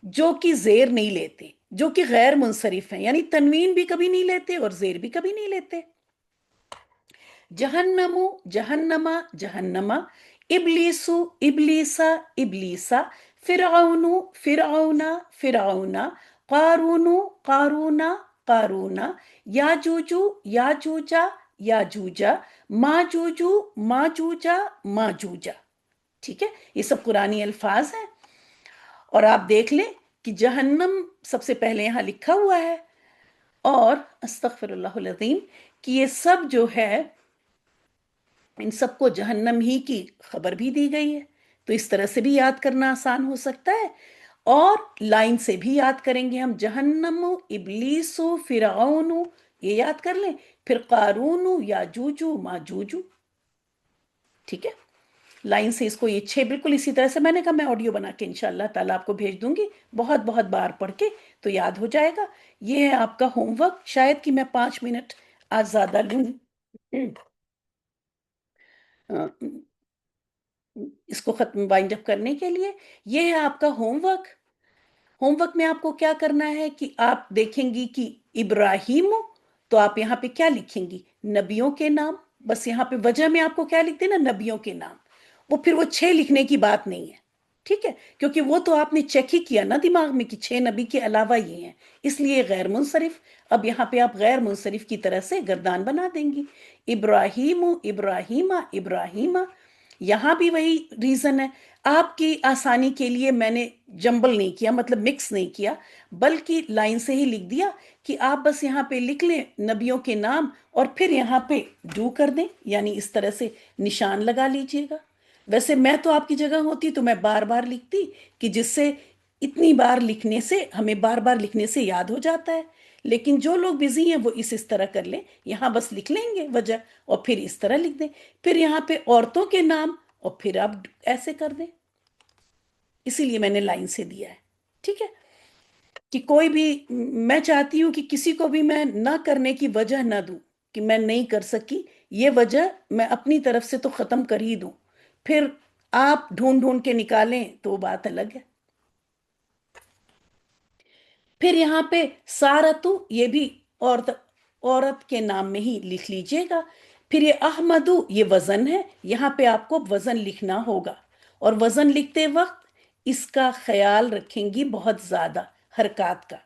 جو کہ زیر نہیں لیتے، جو کہ غیر منصرف ہیں، یعنی تنوین بھی کبھی نہیں لیتے اور زیر بھی کبھی نہیں لیتے۔ جہنمو جہنما جہنما، ابلیسو ابلیسا ابلیسا، فرعونو فرعونا فرعونا، قارونو قارونا قارونا، یاجوجو یاجوجا یاجوجا، ماجوجو ماجوجا ماجوجا، ٹھیک ہے؟ یہ سب قرآنی الفاظ ہیں، اور آپ دیکھ لیں کہ جہنم سب سے پہلے یہاں لکھا ہوا ہے، اور استغفر اللہ العظیم کہ یہ سب جو ہے ان سب کو جہنم ہی کی خبر بھی دی گئی ہے، تو اس طرح سے بھی یاد کرنا آسان ہو سکتا ہے، اور لائن سے بھی یاد کریں گے ہم، جہنم ابلیس فرعون، یہ یاد کر لیں، پھر قارون یاجوج ماجوج، ٹھیک ہے؟ لائن سے اس کو یہ 6 بالکل اسی طرح سے، میں نے کہا میں آڈیو بنا کے انشاءاللہ تعالیٰ آپ کو بھیج دوں گی، بہت بہت بار پڑھ کے تو یاد ہو جائے گا۔ یہ ہے آپ کا ہوم ورک، شاید کہ میں 5 منٹ آج زیادہ لوں اس کو ختم وائنڈ اپ کرنے کے لیے۔ یہ ہے آپ کا ہوم ورک۔ ہوم ورک میں آپ کو کیا کرنا ہے کہ آپ دیکھیں گی کہ ابراہیم، تو آپ یہاں پہ کیا لکھیں گی؟ نبیوں کے نام، بس یہاں پہ وجہ میں آپ کو کیا لکھ دینا؟ نبیوں کے نام، وہ پھر وہ 6 لکھنے کی بات نہیں ہے، ٹھیک ہے؟ کیونکہ وہ تو آپ نے چیک ہی کیا نا دماغ میں کہ 6 نبی کے علاوہ یہ ہیں، اس لیے غیر منصرف۔ اب یہاں پہ آپ غیر منصرف کی طرح سے گردان بنا دیں گی، ابراہیم ابراہیمہ ابراہیمہ، یہاں بھی وہی ریزن ہے۔ آپ کی آسانی کے لیے میں نے جمبل نہیں کیا، مطلب مکس نہیں کیا، بلکہ لائن سے ہی لکھ دیا کہ آپ بس یہاں پہ لکھ لیں نبیوں کے نام، اور پھر یہاں پہ ڈو کر دیں، یعنی اس طرح سے نشان لگا لیجئے گا۔ ویسے میں تو آپ کی جگہ ہوتی تو میں بار بار لکھتی، کہ جس سے اتنی بار لکھنے سے ہمیں بار بار لکھنے سے یاد ہو جاتا ہے، لیکن جو لوگ بزی ہیں وہ اس طرح کر لیں، یہاں بس لکھ لیں گے وجہ، اور پھر اس طرح لکھ دیں، پھر یہاں پہ عورتوں کے نام، اور پھر آپ ایسے کر دیں، اسی لیے میں نے لائن سے دیا ہے، ٹھیک ہے؟ کہ کوئی بھی، میں چاہتی ہوں کہ کسی کو بھی میں نہ کرنے کی وجہ نہ دوں کہ میں نہیں کر سکی، یہ وجہ میں اپنی طرف سے تو ختم کر ہی دوں، پھر آپ ڈھونڈ ڈھونڈ کے نکالیں تو وہ بات الگ ہے۔ پھر یہاں پہ سارتو، یہ بھی عورت کے نام میں ہی لکھ لیجئے گا. پھر یہ احمدو، یہ وزن ہے، یہاں پہ آپ کو وزن لکھنا ہوگا، اور وزن لکھتے وقت اس کا خیال رکھیں گی بہت زیادہ حرکات کا.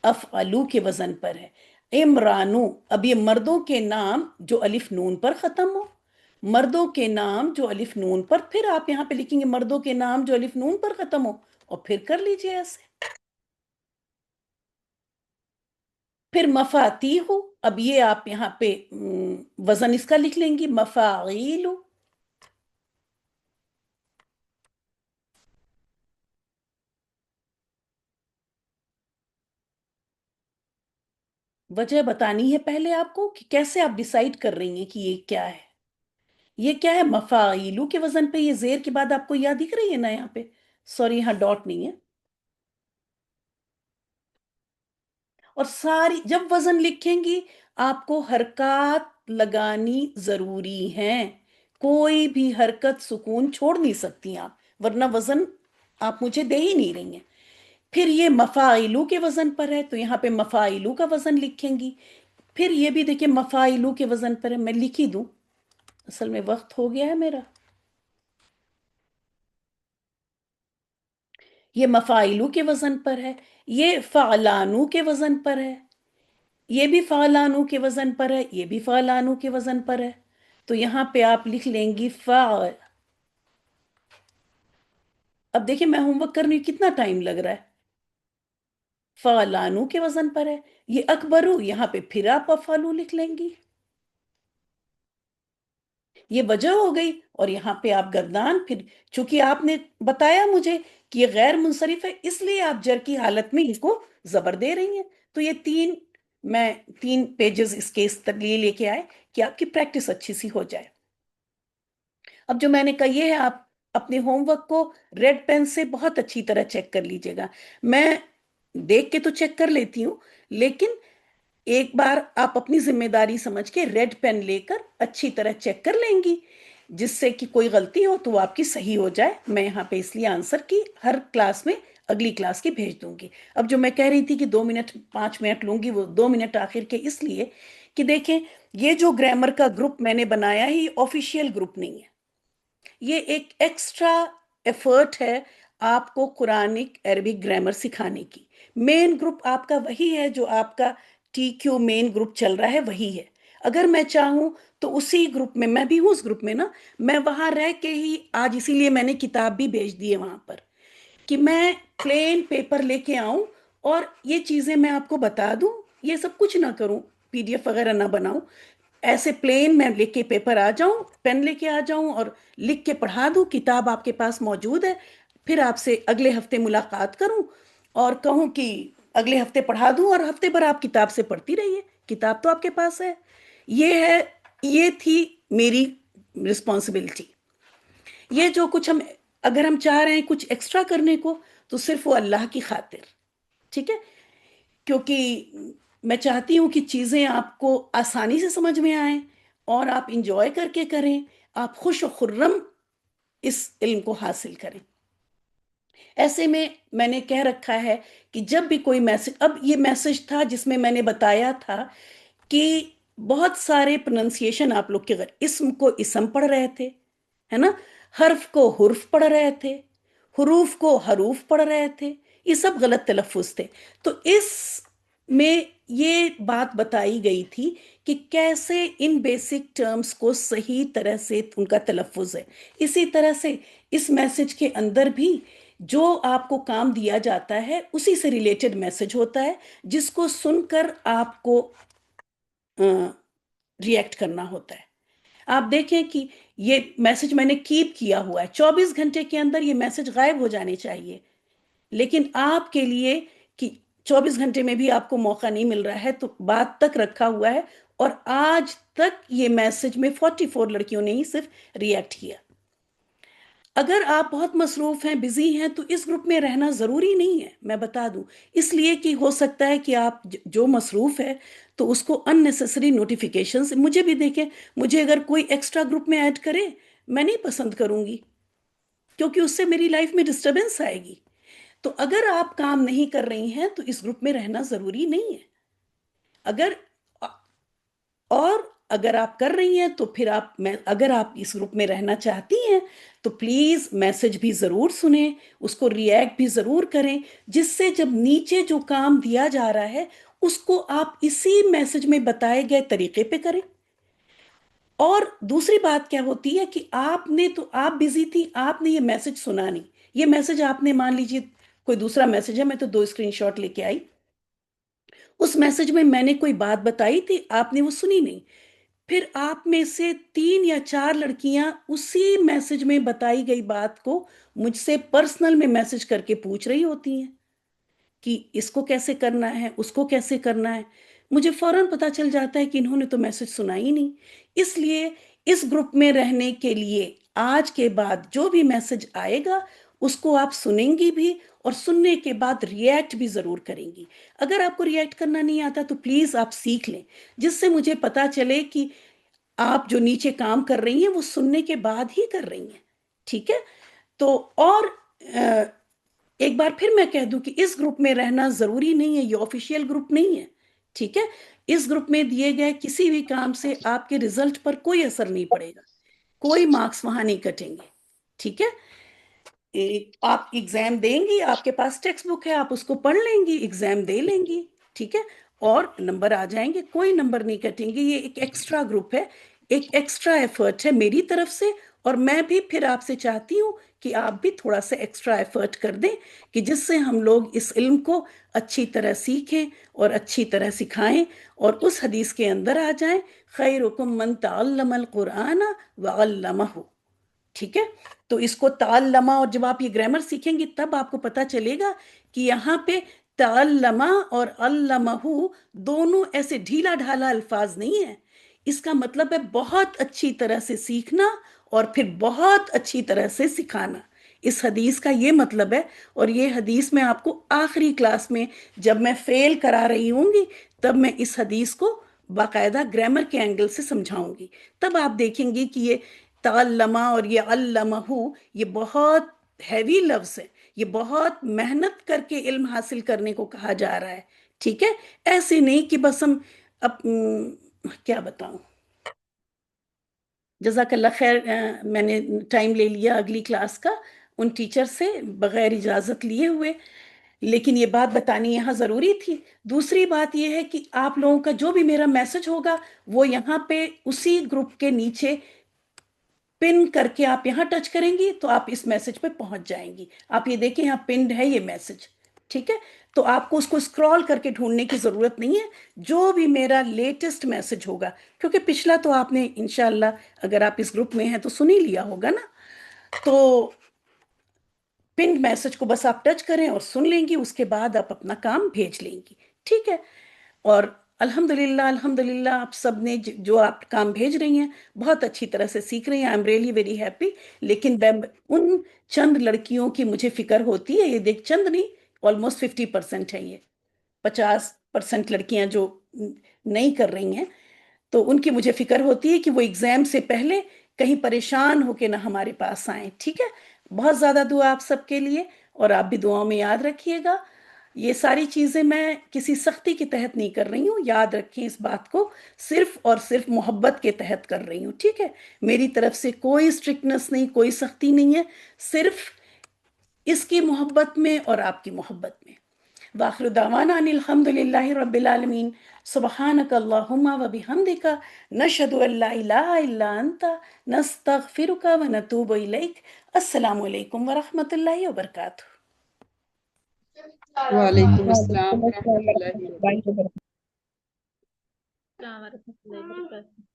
افعلو کے وزن پر ہے. عمرانو، اب یہ مردوں کے نام جو الف نون پر ختم ہو، مردوں کے نام جو الف نون پر، پھر آپ یہاں پہ لکھیں گے مردوں کے نام جو الف نون پر ختم ہو، اور پھر کر لیجئے ایسے. پھر مفاتیحو، اب یہ آپ یہاں پہ وزن اس کا لکھ لیں گی، مفاعیلو. وجہ بتانی ہے پہلے آپ کو کہ کیسے آپ ڈیسائیڈ کر رہی ہیں کہ یہ کیا ہے. یہ کیا ہے؟ مفاعیلو کے وزن پہ. یہ زیر کے بعد آپ کو یاد دکھ رہی ہے نا یہاں پہ، سوری یہاں ڈاٹ نہیں ہے. اور ساری جب وزن لکھیں گی آپ کو حرکات لگانی ضروری ہیں. کوئی بھی حرکت سکون چھوڑ نہیں سکتی آپ، ورنہ وزن آپ مجھے دے ہی نہیں رہی ہیں. پھر یہ مفاعلو کے وزن پر ہے تو یہاں پہ مفاعلو کا وزن لکھیں گی. پھر یہ بھی دیکھیں مفاعلو کے وزن پر ہے، میں لکھ ہی دوں، اصل میں وقت ہو گیا ہے میرا. یہ مفاعلو کے وزن پر ہے. یہ فعلانو کے وزن پر ہے. یہ بھی فعلانو کے وزن پر ہے. یہ بھی فعلانو کے وزن پر ہے. تو یہاں پہ آپ لکھ لیں گی فعل. اب دیکھیں میں ہوم ورک کرنے کتنا ٹائم لگ رہا ہے. فعلانو کے وزن پر ہے. یہ اکبرو، یہاں پہ پھر آپ افعلو لکھ لیں گی. یہ وجہ ہو گئی. اور یہاں پہ آپ گردان، پھر چونکہ آپ نے بتایا مجھے کہ یہ غیر منصرف ہے، اس لیے آپ جر کی حالت میں اس کو زبر دے رہی ہیں. تو یہ تین پیجز اس کے لیے لے کے آئے کہ آپ کی پریکٹس اچھی سی ہو جائے. اب جو میں نے کہا یہ ہے، آپ اپنے ہوم ورک کو ریڈ پین سے بہت اچھی طرح چیک کر لیجئے گا. میں دیکھ کے تو چیک کر لیتی ہوں، لیکن ایک بار آپ اپنی ذمہ داری سمجھ کے ریڈ پین لے کر اچھی طرح چیک کر لیں گی، جس سے کہ کوئی غلطی ہو تو وہ آپ کی صحیح ہو جائے. میں یہاں پہ اس لیے آنسر کی ہر کلاس میں اگلی کلاس کی بھیج دوں گی. اب جو میں کہہ رہی تھی کہ 2 منٹ 5 منٹ لوں گی، وہ 2 منٹ آخر کے اس لیے کہ دیکھیں یہ جو گرامر کا گروپ میں نے بنایا ہے، یہ آفیشیل گروپ نہیں ہے، یہ ایک ایکسٹرا ایفرٹ ہے آپ کو قرآنک عربک گرامر سکھانے کی. مین گروپ آپ کا وہی ہے جو آپ کا ٹی کیو مین گروپ چل رہا ہے، وہی ہے. اگر میں چاہوں تو اسی گروپ میں بھی ہوں، اس گروپ میں نا، میں وہاں رہ کے ہی آج اسی لیے میں نے کتاب بھی بھیج دی ہے وہاں پر، کہ میں پلین پیپر لے کے آؤں اور یہ چیزیں میں آپ کو بتا دوں. یہ سب کچھ نہ کروں، پی ڈی ایف وغیرہ نہ بناؤں، ایسے پلین میں لے کے پیپر آ جاؤں، پین لے کے آ جاؤں اور لکھ کے پڑھا دوں. کتاب آپ کے پاس موجود ہے. پھر آپ سے اگلے ہفتے ملاقات کروں اور کہوں کہ اگلے ہفتے پڑھا دوں، اور ہفتے بھر آپ کتاب سے پڑھتی رہیے. کتاب تو آپ کے پاس ہے. یہ تھی میری رسپانسبلٹی. یہ جو کچھ اگر ہم چاہ رہے ہیں کچھ ایکسٹرا کرنے کو، تو صرف وہ اللہ کی خاطر، ٹھیک ہے، کیونکہ میں چاہتی ہوں کہ چیزیں آپ کو آسانی سے سمجھ میں آئیں اور آپ انجوائے کر کے کریں، آپ خوش و خرم اس علم کو حاصل کریں. ایسے میں نے کہہ رکھا ہے کہ جب بھی کوئی میسج، اب یہ میسج تھا جس میں نے بتایا تھا کہ بہت سارے پروننسیشن آپ لوگ کے اسم کو اسم پڑھ رہے تھے، ہے نا، حرف کو حرف پڑھ رہے تھے، حروف کو حروف پڑھ رہے تھے. یہ سب غلط تلفظ تھے. تو اس میں یہ بات بتائی گئی تھی کہ کیسے ان بیسک ٹرمز کو صحیح طرح سے ان کا تلفظ ہے. اسی طرح سے اس میسج کے اندر بھی جو آپ کو کام دیا جاتا ہے اسی سے ریلیٹڈ میسج ہوتا ہے، جس کو سن کر آپ کو ریئیکٹ کرنا ہوتا ہے. آپ دیکھیں کہ یہ میسج میں نے کیپ کیا ہوا ہے، 24 گھنٹے کے اندر یہ میسج غائب ہو جانے چاہیے، لیکن آپ کے لیے کہ 24 گھنٹے میں بھی آپ کو موقع نہیں مل رہا ہے، تو بات تک رکھا ہوا ہے. اور آج تک یہ میسج میں 44 لڑکیوں نے ہی صرف ریئیکٹ کیا. اگر آپ بہت مصروف ہیں، بزی ہیں، تو اس گروپ میں رہنا ضروری نہیں ہے، میں بتا دوں. اس لیے کہ ہو سکتا ہے کہ آپ جو مصروف ہے تو اس کو ان نیسیسری نوٹیفیکیشن سے مجھے بھی دیکھیں، مجھے اگر کوئی ایکسٹرا گروپ میں ایڈ کرے میں نہیں پسند کروں گی، کیونکہ اس سے میری لائف میں ڈسٹربنس آئے گی. تو اگر آپ کام نہیں کر رہی ہیں تو اس گروپ میں رہنا ضروری نہیں ہے. اگر آپ کر رہی ہیں تو پھر اگر آپ اس گروپ میں رہنا چاہتی ہیں تو پلیز میسج بھی ضرور سنیں, اس کو ریئیکٹ بھی ضرور کریں, جس سے جب نیچے جو کام دیا جا رہا ہے اس کو آپ اسی میسج میں بتائے گئے طریقے پہ کریں. اور دوسری بات کیا ہوتی ہے کہ آپ بزی تھی, آپ نے یہ میسج سنا نہیں. یہ میسج آپ نے, مان لیجیے کوئی دوسرا میسج ہے, میں تو 2 اسکرین شاٹ لے کے آئی, اس میسج میں نے کوئی بات بتائی تھی, آپ نے وہ سنی نہیں. پھر آپ میں سے 3 یا 4 لڑکیاں اسی میسج میں بتائی گئی بات کو مجھ سے پرسنل میں میسج کر کے پوچھ رہی ہوتی ہیں کہ اس کو کیسے کرنا ہے, اس کو کیسے کرنا ہے. مجھے فوراً پتا چل جاتا ہے کہ انہوں نے تو میسج سنا ہی نہیں. اس لیے اس گروپ میں رہنے کے لیے آج کے بعد جو بھی میسج آئے گا اس کو آپ سنیں گی بھی, اور سننے کے بعد ریئیکٹ بھی ضرور کریں گی. اگر آپ کو ریئیکٹ کرنا نہیں آتا تو پلیز آپ سیکھ لیں, جس سے مجھے پتا چلے کہ آپ جو نیچے کام کر رہی ہیں وہ سننے کے بعد ہی کر رہی ہیں. ٹھیک ہے. تو اور ایک بار پھر میں کہہ دوں کہ اس گروپ میں رہنا ضروری نہیں ہے, یہ آفیشیل گروپ نہیں ہے. ٹھیک ہے. اس گروپ میں دیے گئے کسی بھی کام سے آپ کے رزلٹ پر کوئی اثر نہیں پڑے گا, کوئی مارکس وہاں نہیں کٹیں گے. ٹھیک ہے. آپ ایگزام دیں گی, آپ کے پاس ٹیکسٹ بک ہے, آپ اس کو پڑھ لیں گی, ایگزام دے لیں گی. ٹھیک ہے. اور نمبر آ جائیں گے, کوئی نمبر نہیں کٹیں گے. یہ ایک ایکسٹرا گروپ ہے, ایک ایکسٹرا ایفرٹ ہے میری طرف سے, اور میں بھی پھر آپ سے چاہتی ہوں کہ آپ بھی تھوڑا سا ایکسٹرا ایفرٹ کر دیں, کہ جس سے ہم لوگ اس علم کو اچھی طرح سیکھیں اور اچھی طرح سکھائیں, اور اس حدیث کے اندر آ جائیں, خیرکم من تعلم القرآن وعلمہ. ٹھیک ہے. تو اس کو تعلمہ, اور جب آپ یہ گرامر سیکھیں گی تب آپ کو پتا چلے گا کہ یہاں پہ تعلمہ اور علمہ دونوں ایسے ڈھیلا ڈھالا الفاظ نہیں ہیں. اس کا مطلب ہے بہت اچھی طرح سے سیکھنا اور پھر بہت اچھی طرح سے سکھانا. اس حدیث کا یہ مطلب ہے, اور یہ حدیث میں آپ کو آخری کلاس میں جب میں فیل کرا رہی ہوں گی تب میں اس حدیث کو باقاعدہ گرامر کے اینگل سے سمجھاؤں گی. تب آپ دیکھیں گی کہ یہ تعلمہ اور یہ علمہ یہ بہت ہیوی لفظ ہے, یہ بہت محنت کر کے علم حاصل کرنے کو کہا جا رہا ہے. ٹھیک ہے. ایسے نہیں کہ بس ہم کیا بتاؤں. جزاک اللہ خیر. میں نے ٹائم لے لیا اگلی کلاس کا ان ٹیچر سے بغیر اجازت لیے ہوئے, لیکن یہ بات بتانی یہاں ضروری تھی. دوسری بات یہ ہے کہ آپ لوگوں کا جو بھی میرا میسج ہوگا وہ یہاں پہ اسی گروپ کے نیچے پن کر کے آپ یہاں ٹچ کریں گی تو آپ اس میسج پہ پہنچ جائیں گی. آپ یہ دیکھیں یہاں پنڈ ہے یہ میسج. ٹھیک ہے. تو آپ کو اس کو اسکرول کر کے ڈھونڈنے کی ضرورت نہیں ہے. جو بھی میرا لیٹسٹ میسج ہوگا, کیونکہ پچھلا تو آپ نے انشاءاللہ اگر آپ اس گروپ میں ہیں تو سن ہی لیا ہوگا نا, تو پنڈ میسج کو بس آپ ٹچ کریں اور سن لیں گی, اس کے بعد آپ اپنا کام بھیج لیں گی. ٹھیک ہے. اور الحمدللہ آپ سب نے جو آپ کام بھیج رہی ہیں بہت اچھی طرح سے سیکھ رہی ہیں. I am really very happy. لیکن ان چند لڑکیوں کی مجھے فکر ہوتی ہے, یہ دیکھ چند نہیں, آلموسٹ 50% ہے, یہ 50% لڑکیاں جو نہیں کر رہی ہیں, تو ان کی مجھے فکر ہوتی ہے کہ وہ ایگزام سے پہلے کہیں پریشان ہو کے نہ ہمارے پاس آئیں. ٹھیک ہے. بہت زیادہ دعا آپ سب کے لیے, اور آپ بھی دعاؤں میں یاد رکھیے گا. یہ ساری چیزیں میں کسی سختی کے تحت نہیں کر رہی ہوں, یاد رکھیں اس بات کو, صرف اور صرف محبت کے تحت کر رہی ہوں. ٹھیک ہے. میری طرف سے کوئی اسٹرکٹنس نہیں, کوئی سختی نہیں ہے, صرف اس کی محبت میں اور آپ کی محبت میں. وآخر دعوانا ان الحمدللہ رب العالمین. سبحانک اللہم و بحمدک, نشہد ان لا الہ الا انت, نستغفرک و نتوب الیک. السلام علیکم ورحمۃ اللہ وبرکاتہ. وعلیکم السلام ورحمۃ اللہ وبرکاتہ. السلام ورحمۃ اللہ وبرکاتہ.